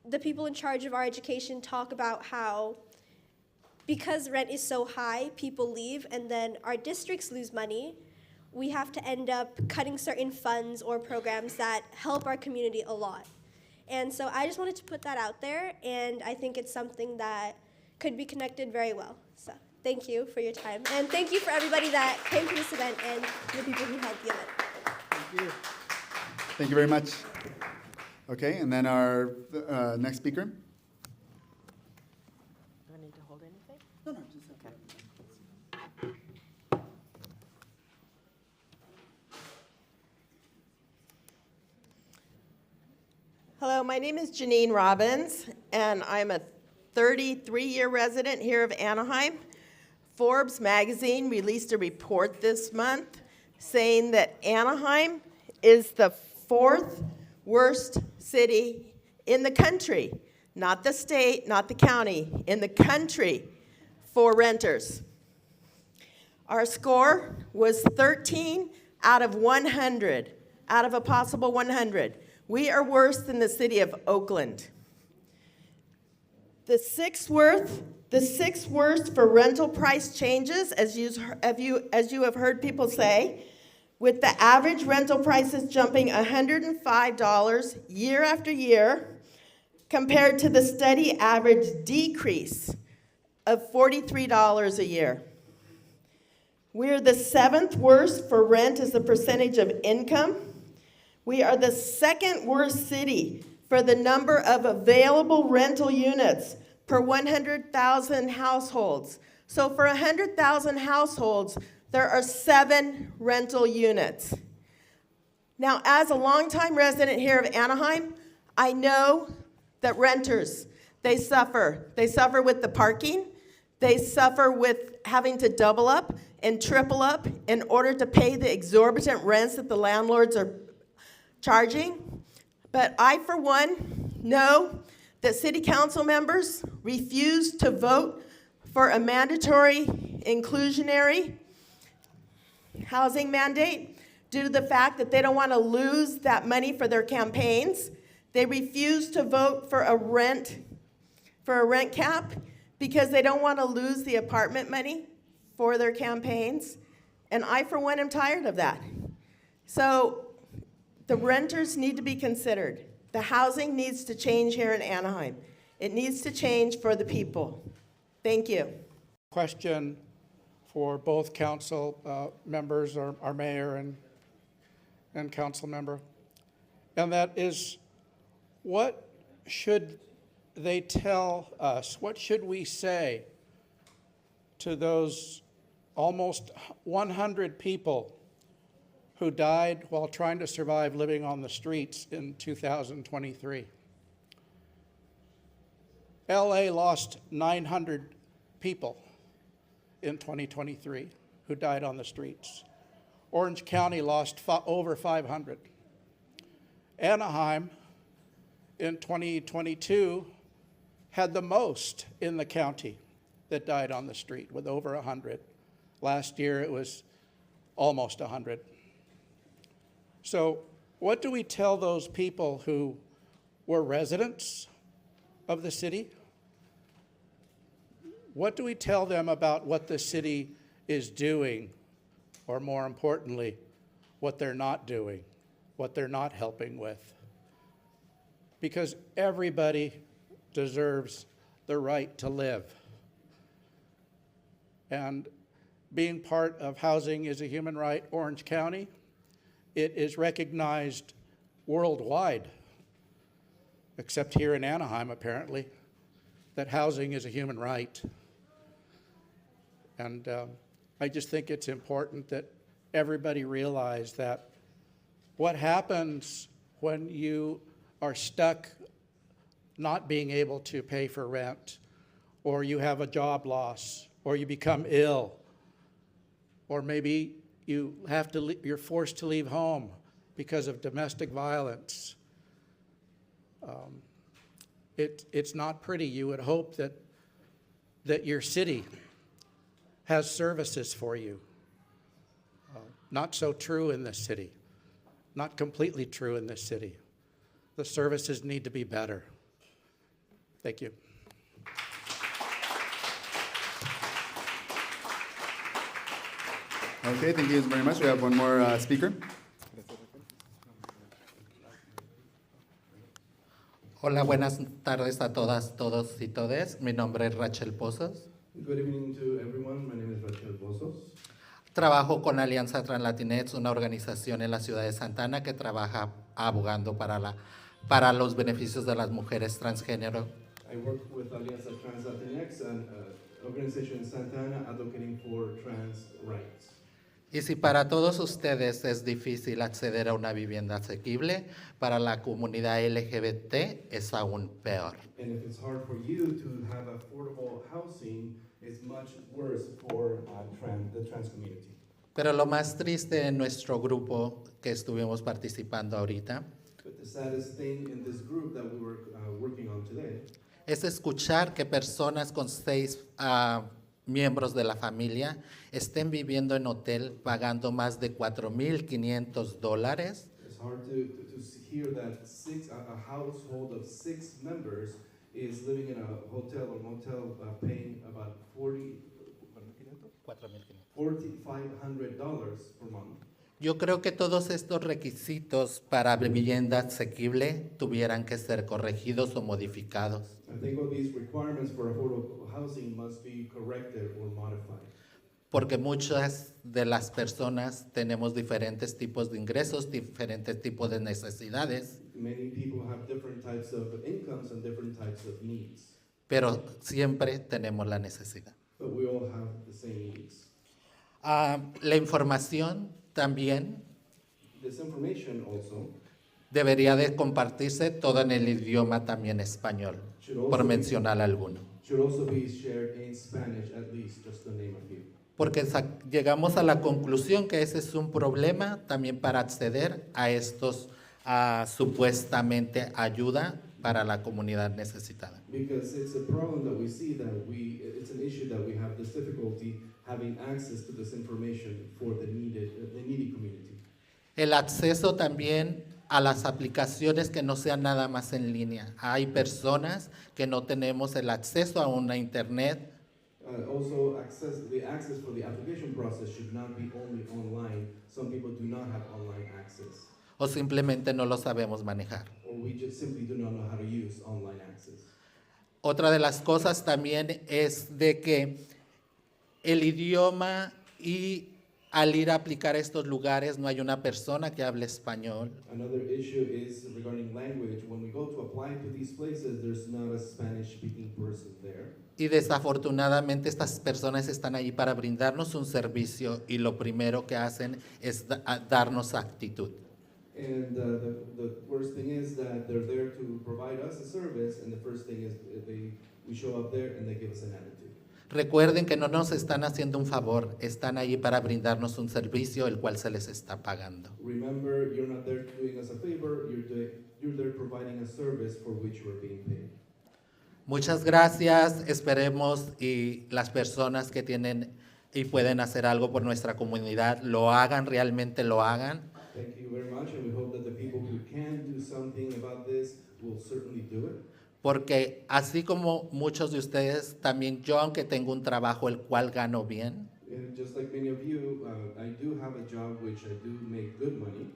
the people in charge of our education talk about how because rent is so high, people leave, and then our districts lose money, we have to end up cutting certain funds or programs that help our community a lot. And so I just wanted to put that out there, and I think it's something that could be connected very well. So thank you for your time, and thank you for everybody that came to this event and the people who held the event.
Thank you. Thank you very much. Okay, and then our next speaker.
Do I need to hold anything?
No, just okay.
Hello, my name is Janine Robbins, and I'm a 33-year resident here of Anaheim. Forbes magazine released a report this month saying that Anaheim is the 4th worst city in the country, not the state, not the county, in the country for renters. Our score was 13 out of 100, out of a possible 100. We are worse than the city of Oakland. The sixth worst for rental price changes, as you have heard people say, with the average rental prices jumping $105 year after year, compared to the steady average decrease of $43 a year. We're the 7th worst for rent as a percentage of income. We are the 2nd worst city for the number of available rental units per 100,000 households. So for 100,000 households, there are 7 rental units. Now, as a longtime resident here of Anaheim, I know that renters, they suffer. They suffer with the parking. They suffer with having to double up and triple up in order to pay the exorbitant rents that the landlords are charging. But I, for one, know that city council members refuse to vote for a mandatory inclusionary housing mandate due to the fact that they don't want to lose that money for their campaigns. They refuse to vote for a rent cap because they don't want to lose the apartment money for their campaigns. And I, for one, am tired of that. So the renters need to be considered. The housing needs to change here in Anaheim. It needs to change for the people. Thank you.
Question for both council members, or our mayor and council member. And that is, what should they tell us? What should we say to those almost 100 people who died while trying to survive living on the streets in 2023? LA lost 900 people in 2023 who died on the streets. Orange County lost over 500. Anaheim in 2022 had the most in the county that died on the street, with over 100. Last year it was almost 100. So what do we tell those people who were residents of the city? What do we tell them about what the city is doing, or more importantly, what they're not doing, what they're not helping with? Because everybody deserves the right to live. And being part of housing is a human right, Orange County, it is recognized worldwide, except here in Anaheim, apparently, that housing is a human right. And I just think it's important that everybody realize that what happens when you are stuck not being able to pay for rent, or you have a job loss, or you become ill, or maybe you're forced to leave home because of domestic violence. It's not pretty. You would hope that your city has services for you. Not so true in this city. Not completely true in this city. The services need to be better. Thank you.
Okay, thank you very much. We have one more speaker.
Hola, buenas tardes a todas, todos y todes. Mi nombre es Rachel Pozos.
Good evening to everyone. My name is Rachel Pozos.
Trabajo con Alianza Translatinex, una organización en la ciudad de Santa Ana que trabaja abogando para los beneficios de las mujeres transgénero.
I work with Alianza Translatinex, an organization in Santa Ana advocating for trans rights.
Y si para todos ustedes es difícil acceder a una vivienda asequible, para la comunidad LGBT es aún peor.
And if it's hard for you to have affordable housing, it's much worse for the trans community.
Pero lo más triste en nuestro grupo que estuvimos participando ahorita
But the saddest thing in this group that we were working on today
es escuchar que personas con 6 miembros de la familia estén viviendo en hotel pagando más de $4,500.
It's hard to hear that a household of 6 members is living in a hotel or motel paying about $4,500 per month.
Yo creo que todos estos requisitos para vivienda asequible tuvieran que ser corregidos o modificados.
I think all these requirements for affordable housing must be corrected or modified.
Porque muchas de las personas tenemos diferentes tipos de ingresos, diferentes tipos de necesidades,
Many people have different types of incomes and different types of needs,
pero siempre tenemos la necesidad.
but we all have the same needs.
La información también
This information also
debería de compartirse todo en el idioma también español, por mencionar alguno.
should also be shared in Spanish, at least, just to name a few.
Porque llegamos a la conclusión que ese es un problema también para acceder a estos supuestamente ayuda para la comunidad necesitada.
Because it's a problem that we see that it's an issue that we have this difficulty having access to this information for the needy community.
El acceso también a las aplicaciones que no sean nada más en línea. Hay personas que no tenemos el acceso a una internet.
Also, the access for the application process should not be only online. Some people do not have online access.
O simplemente no lo sabemos manejar.
Or we just simply do not know how to use online access.
Otra de las cosas también es de que el idioma y al ir a aplicar a estos lugares no hay una persona que hable español.
Another issue is regarding language. When we go to apply to these places, there's not a Spanish-speaking person there.
Y desafortunadamente estas personas están ahí para brindarnos un servicio y lo primero que hacen es darnos actitud.
And the worst thing is that they're there to provide us a service, and the first thing is we show up there and they give us an attitude.
Recuerden que no nos están haciendo un favor, están ahí para brindarnos un servicio el cual se les está pagando.
Remember, you're not there doing us a favor, you're there providing a service for which you are being paid.
Muchas gracias, esperemos y las personas que tienen y pueden hacer algo por nuestra comunidad lo hagan, realmente lo hagan.
Thank you very much, and we hope that the people who can do something about this will certainly do it.
Porque así como muchos de ustedes, también yo, aunque tengo un trabajo el cual gano bien,
And just like many of you, I do have a job which I do make good money.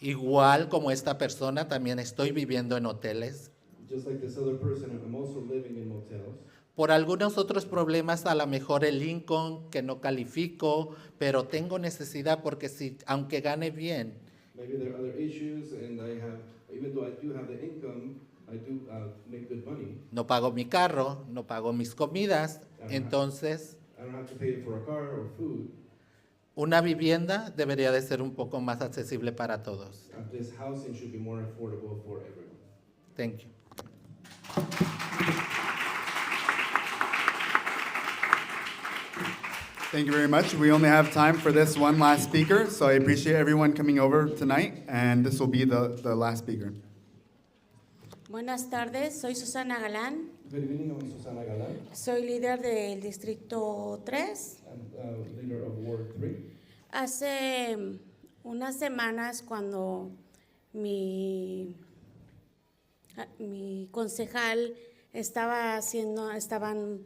igual como esta persona, también estoy viviendo en hoteles.
Just like this other person, I'm also living in motels.
Por algunos otros problemas, a lo mejor el income que no califico, pero tengo necesidad porque si, aunque gane bien,
Maybe there are other issues, and even though I do have the income, I do make good money.
no pago mi carro, no pago mis comidas, entonces
I don't have to pay for a car or food.
una vivienda debería de ser un poco más accesible para todos.
This housing should be more affordable for everyone.
Thank you.
Thank you very much. We only have time for this one last speaker, so I appreciate everyone coming over tonight, and this will be the last speaker.
Buenas tardes, soy Susana Galán.
Good evening, I'm Susana Galán.
Soy líder del Distrito 3.
I'm leader of Ward 3.
Hace unas semanas cuando mi concejal estaban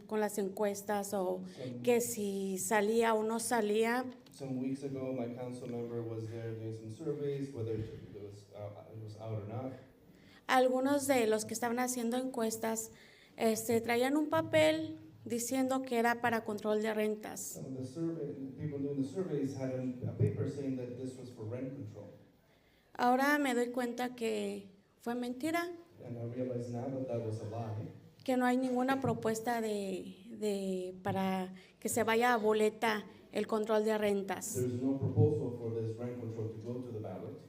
con las encuestas o que si salía o no salía.
Some weeks ago, my council member was there doing some surveys, whether it was out or not.
Algunos de los que estaban haciendo encuestas traían un papel diciendo que era para control de rentas.
Some of the people doing the surveys had a paper saying that this was for rent control.
Ahora me doy cuenta que fue mentira.
And I realize now that that was a lie.
Que no hay ninguna propuesta para que se vaya a boleta el control de rentas.
There's no proposal for this rent control to go to the ballot.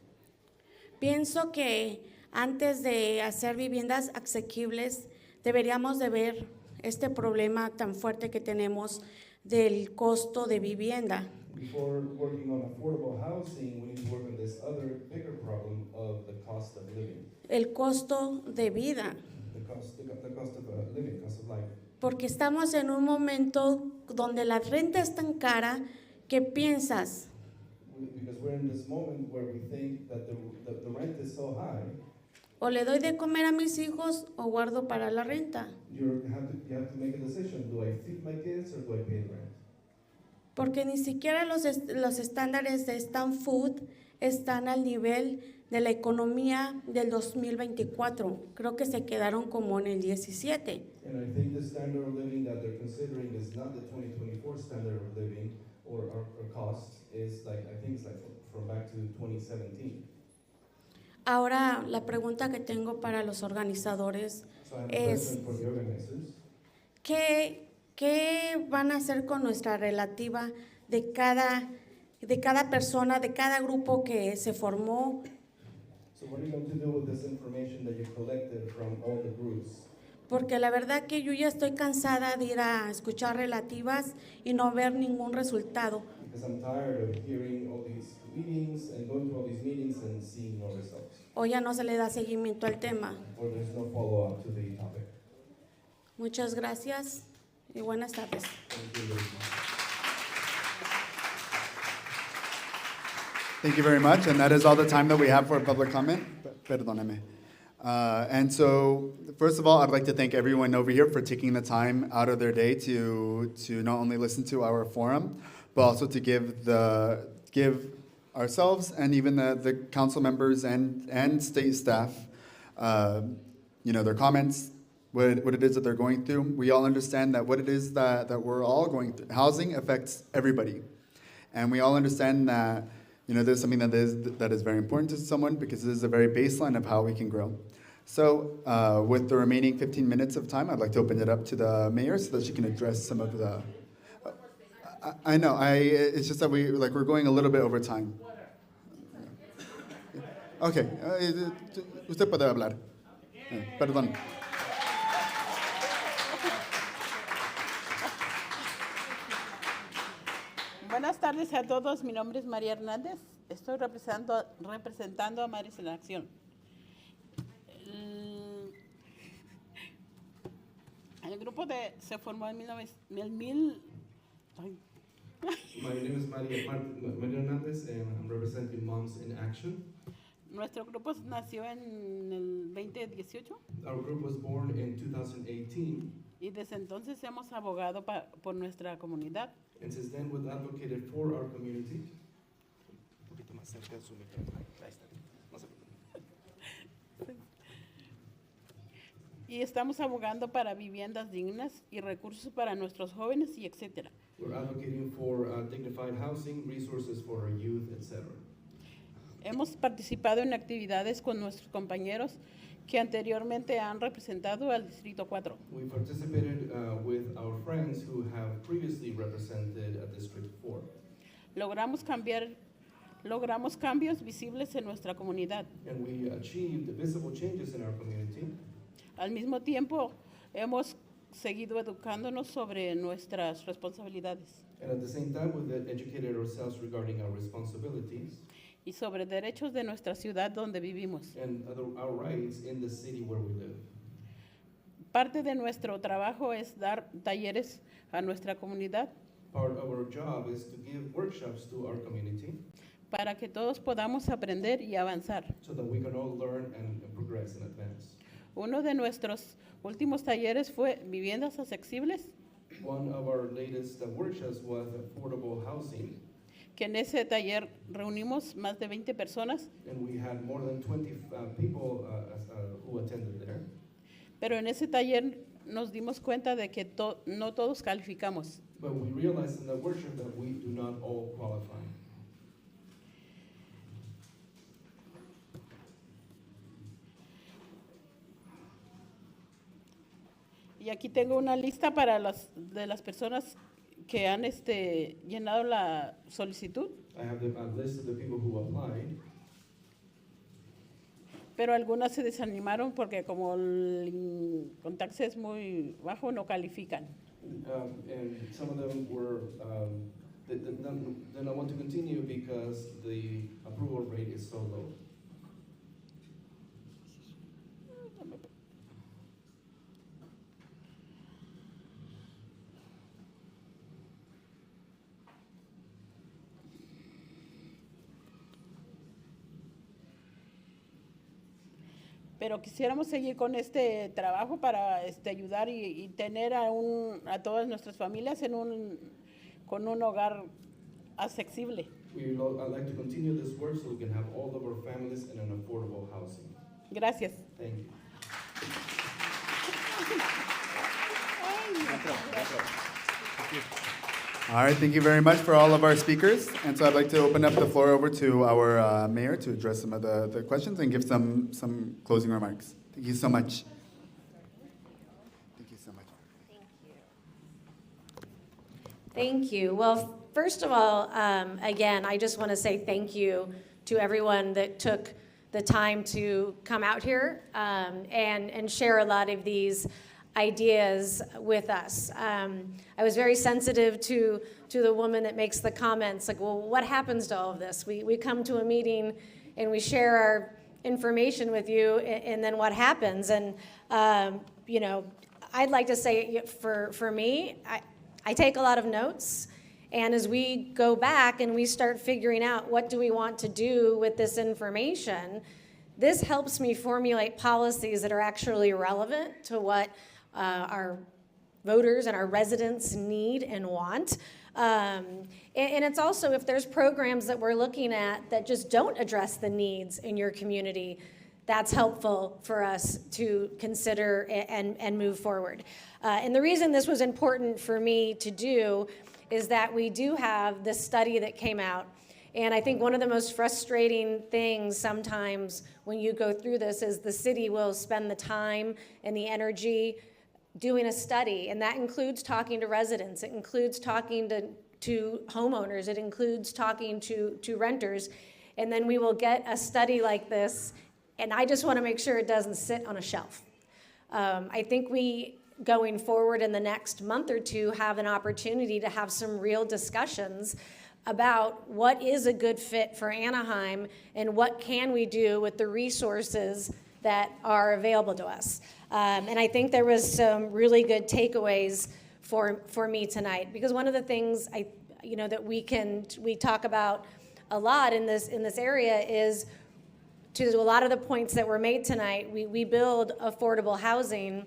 Pienso que antes de hacer viviendas asequibles deberíamos de ver este problema tan fuerte que tenemos del costo de vivienda.
Before working on affordable housing, we need to work on this other bigger problem of the cost of living.
El costo de vida.
The cost of living, cost of life.
Porque estamos en un momento donde la renta es tan cara que piensas.
Because we're in this moment where we think that the rent is so high.
O le doy de comer a mis hijos o guardo para la renta.
You have to make a decision. Do I feed my kids or do I pay rent?
Porque ni siquiera los estándares de Stand Food están al nivel de la economía del 2024. Creo que se quedaron como en el 17.
And I think the standard of living that they're considering is not the 2024 standard of living or cost. Is like, I think it's like from back to 2017.
Ahora, la pregunta que tengo para los organizadores es, ¿qué van a hacer con nuestra relativa de cada persona, de cada grupo que se formó?
So what are you going to do with this information that you collected from all the groups?
Porque la verdad que yo ya estoy cansada de ir a escuchar relativas y no ver ningún resultado.
Because I'm tired of hearing all these meetings and going to all these meetings and seeing no results.
O ya no se le da seguimiento al tema.
Or there's no follow-up to the topic.
Muchas gracias y buenas tardes.
Thank you very much.
Thank you very much, and that is all the time that we have for public comment. Perdóname. And so, first of all, I'd like to thank everyone over here for taking the time out of their day to not only listen to our forum, but also to give ourselves and even the council members and state staff, their comments, what it is that they're going through. We all understand that what it is that we're all going through. Housing affects everybody, and we all understand that there's something that is very important to someone because this is a very baseline of how we can grow. So with the remaining 15 minutes of time, I'd like to open it up to the mayor so that she can address some of the... I know, it's just that we're going a little bit over time. Okay, usted puede hablar. Perdón.
Buenas tardes a todos, mi nombre es María Hernández, estoy representando a Madres en Acción. El grupo se formó en
My name is María Hernández and I'm representing Moms in Action.
Nuestro grupo nació en el 2018.
Our group was born in 2018.
Y desde entonces hemos abogado por nuestra comunidad.
And since then we've advocated for our community.
Y estamos abogando para viviendas dignas y recursos para nuestros jóvenes y etcétera.
We're advocating for dignified housing, resources for our youth, etc.
Hemos participado en actividades con nuestros compañeros que anteriormente han representado al Distrito 4.
We participated with our friends who have previously represented District 4.
Logramos cambios visibles en nuestra comunidad.
And we achieved visible changes in our community.
Al mismo tiempo, hemos seguido educándonos sobre nuestras responsabilidades.
And at the same time, we've educated ourselves regarding our responsibilities
y sobre derechos de nuestra ciudad donde vivimos.
and our rights in the city where we live.
Parte de nuestro trabajo es dar talleres a nuestra comunidad
Part of our job is to give workshops to our community
para que todos podamos aprender y avanzar.
so that we can all learn and progress and advance.
Uno de nuestros últimos talleres fue viviendas accesibles,
One of our latest workshops was affordable housing,
que en ese taller reunimos más de 20 personas,
and we had more than 20 people who attended there.
pero en ese taller nos dimos cuenta de que no todos calificamos.
But we realized in the workshop that we do not all qualify.
Y aquí tengo una lista para de las personas que han llenado la solicitud,
I have a list of the people who applied,
pero algunas se desanimaron porque como el contacto es muy bajo, no califican.
and some of them were, they did not want to continue because the approval rate is so low.
Pero quisiéramos seguir con este trabajo para ayudar y tener a todas nuestras familias con un hogar accesible.
I'd like to continue this work so we can have all of our families in an affordable housing.
Gracias.
Thank you.
All right, thank you very much for all of our speakers. And so I'd like to open up the floor over to our mayor to address some of the questions and give some closing remarks. Thank you so much. Thank you so much.
Thank you. Well, first of all, again, I just want to say thank you to everyone that took the time to come out here and share a lot of these ideas with us. I was very sensitive to the woman that makes the comments like, well, what happens to all of this? We come to a meeting and we share our information with you, and then what happens? And, you know, I'd like to say for me, I take a lot of notes. And as we go back and we start figuring out what do we want to do with this information, this helps me formulate policies that are actually relevant to what our voters and our residents need and want. And it's also if there's programs that we're looking at that just don't address the needs in your community, that's helpful for us to consider and move forward. And the reason this was important for me to do is that we do have this study that came out. And I think one of the most frustrating things sometimes when you go through this is the city will spend the time and the energy doing a study, and that includes talking to residents, it includes talking to homeowners, it includes talking to renters, and then we will get a study like this, and I just want to make sure it doesn't sit on a shelf. I think we, going forward in the next month or two, have an opportunity to have some real discussions about what is a good fit for Anaheim and what can we do with the resources that are available to us. And I think there was some really good takeaways for me tonight, because one of the things that we talk about a lot in this area is, to a lot of the points that were made tonight, we build affordable housing,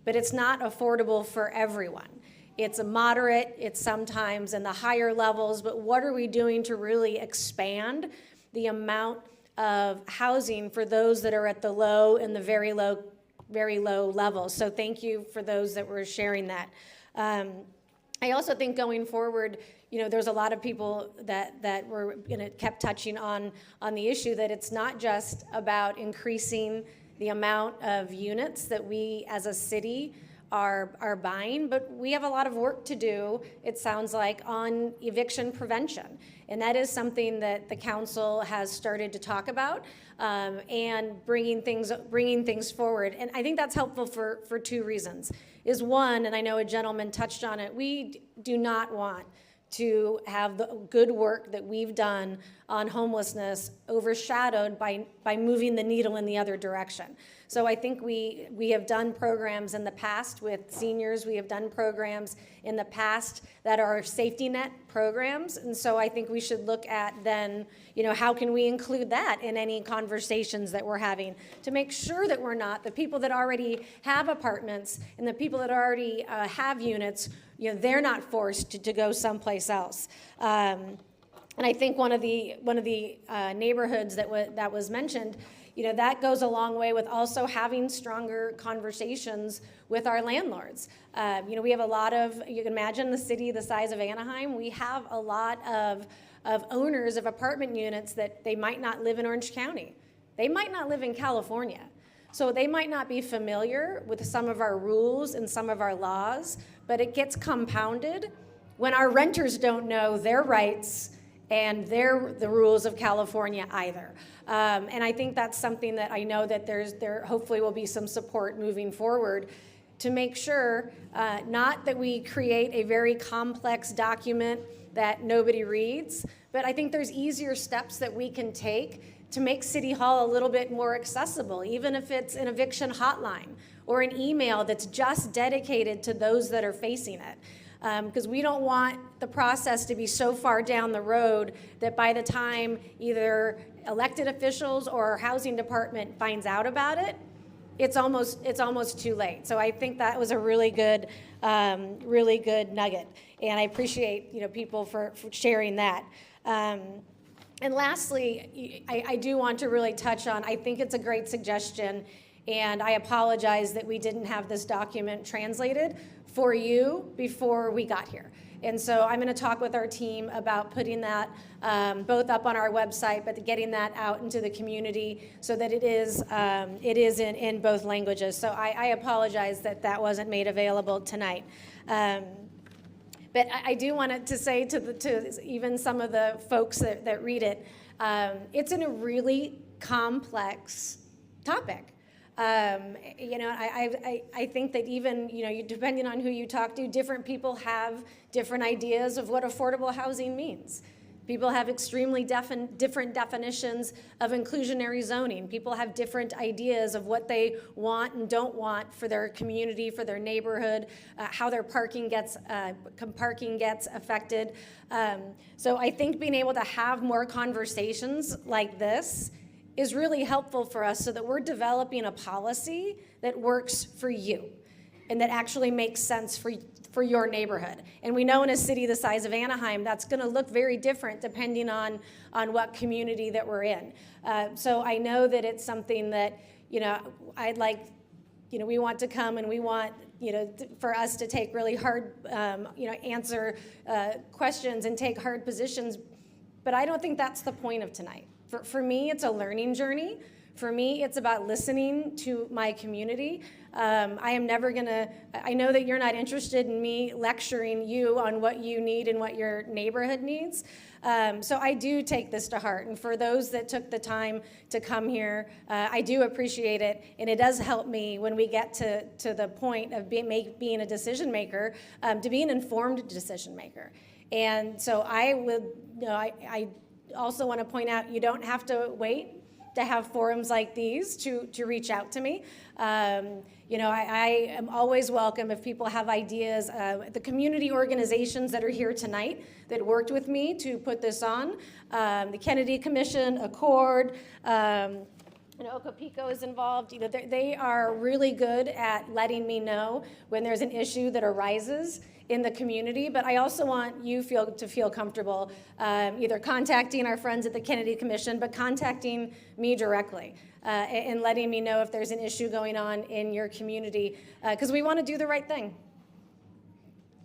but it's not affordable for everyone. It's a moderate, it's sometimes in the higher levels, but what are we doing to really expand the amount of housing for those that are at the low and the very low levels? So thank you for those that were sharing that. I also think going forward, there's a lot of people that were kept touching on the issue that it's not just about increasing the amount of units that we as a city are buying, but we have a lot of work to do, it sounds like, on eviction prevention. And that is something that the council has started to talk about, and bringing things forward. And I think that's helpful for two reasons. Is one, and I know a gentleman touched on it, we do not want to have the good work that we've done on homelessness overshadowed by moving the needle in the other direction. So I think we have done programs in the past with seniors. We have done programs in the past that are safety net programs. And so I think we should look at then, how can we include that in any conversations that we're having to make sure that we're not, the people that already have apartments and the people that already have units, they're not forced to go someplace else. And I think one of the neighborhoods that was mentioned, that goes a long way with also having stronger conversations with our landlords. We have a lot of, you can imagine the city the size of Anaheim, we have a lot of owners of apartment units that they might not live in Orange County. They might not live in California. So they might not be familiar with some of our rules and some of our laws, but it gets compounded when our renters don't know their rights and the rules of California either. And I think that's something that I know that there hopefully will be some support moving forward to make sure, not that we create a very complex document that nobody reads, but I think there's easier steps that we can take to make City Hall a little bit more accessible, even if it's an eviction hotline or an email that's just dedicated to those that are facing it. Because we don't want the process to be so far down the road that by the time either elected officials or our housing department finds out about it, it's almost too late. So I think that was a really good nugget, and I appreciate people for sharing that. And lastly, I do want to really touch on, I think it's a great suggestion, and I apologize that we didn't have this document translated for you before we got here. And so I'm going to talk with our team about putting that both up on our website, but getting that out into the community so that it is in both languages. So I apologize that wasn't made available tonight. But I do want to say to even some of the folks that read it, it's in a really complex topic. I think that even, depending on who you talk to, different people have different ideas of what affordable housing means. People have extremely different definitions of inclusionary zoning. People have different ideas of what they want and don't want for their community, for their neighborhood, how their parking gets affected. So I think being able to have more conversations like this is really helpful for us so that we're developing a policy that works for you and that actually makes sense for your neighborhood. And we know in a city the size of Anaheim, that's gonna look very different depending on what community that we're in. So I know that it's something that, I'd like, we want to come and we want, for us to take really hard, answer questions and take hard positions, but I don't think that's the point of tonight. For me, it's a learning journey. For me, it's about listening to my community. I am never I know that you're not interested in me lecturing you on what you need and what your neighborhood needs. So I do take this to heart. And for those that took the time to come here, I do appreciate it. And it does help me when we get to the point of being a decision maker, to be an informed decision maker. And so I would, I also want to point out, you don't have to wait to have forums like these to reach out to me. I am always welcome if people have ideas. The community organizations that are here tonight that worked with me to put this on, the Kennedy Commission, OCCORD, OCCCCO is involved. They are really good at letting me know when there's an issue that arises in the community, but I also want you to feel comfortable either contacting our friends at the Kennedy Commission, but contacting me directly and letting me know if there's an issue going on in your community, because we want to do the right thing.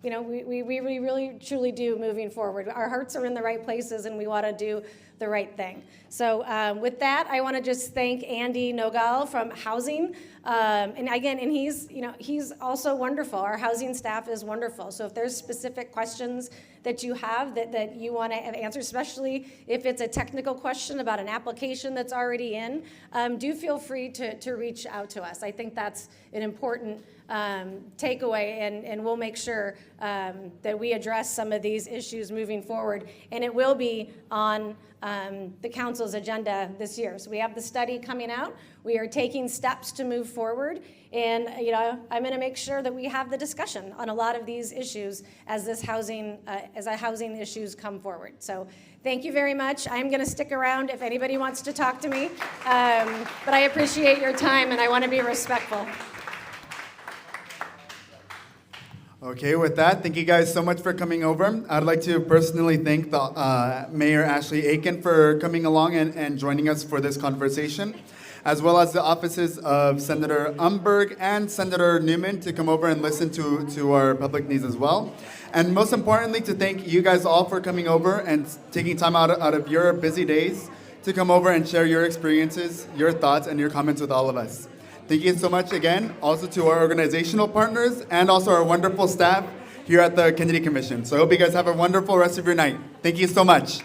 We really truly do moving forward. Our hearts are in the right places and we want to do the right thing. So with that, I want to just thank Andy Nogal from Housing. And again, he's also wonderful. Our housing staff is wonderful. So if there's specific questions that you have that you want to answer, especially if it's a technical question about an application that's already in, do feel free to reach out to us. I think that's an important takeaway, and we'll make sure that we address some of these issues moving forward. And it will be on the council's agenda this year. So we have the study coming out. We are taking steps to move forward. And I'm going to make sure that we have the discussion on a lot of these issues as housing issues come forward. So thank you very much. I'm going to stick around if anybody wants to talk to me. But I appreciate your time, and I want to be respectful.
Okay, with that, thank you guys so much for coming over. I'd like to personally thank the Mayor Ashleigh Aitken for coming along and joining us for this conversation, as well as the offices of Senator Umberg and Senator Newman to come over and listen to our public needs as well. And most importantly, to thank you guys all for coming over and taking time out of your busy days to come over and share your experiences, your thoughts, and your comments with all of us. Thank you so much again, also to our organizational partners and also our wonderful staff here at the Kennedy Commission. So I hope you guys have a wonderful rest of your night. Thank you so much.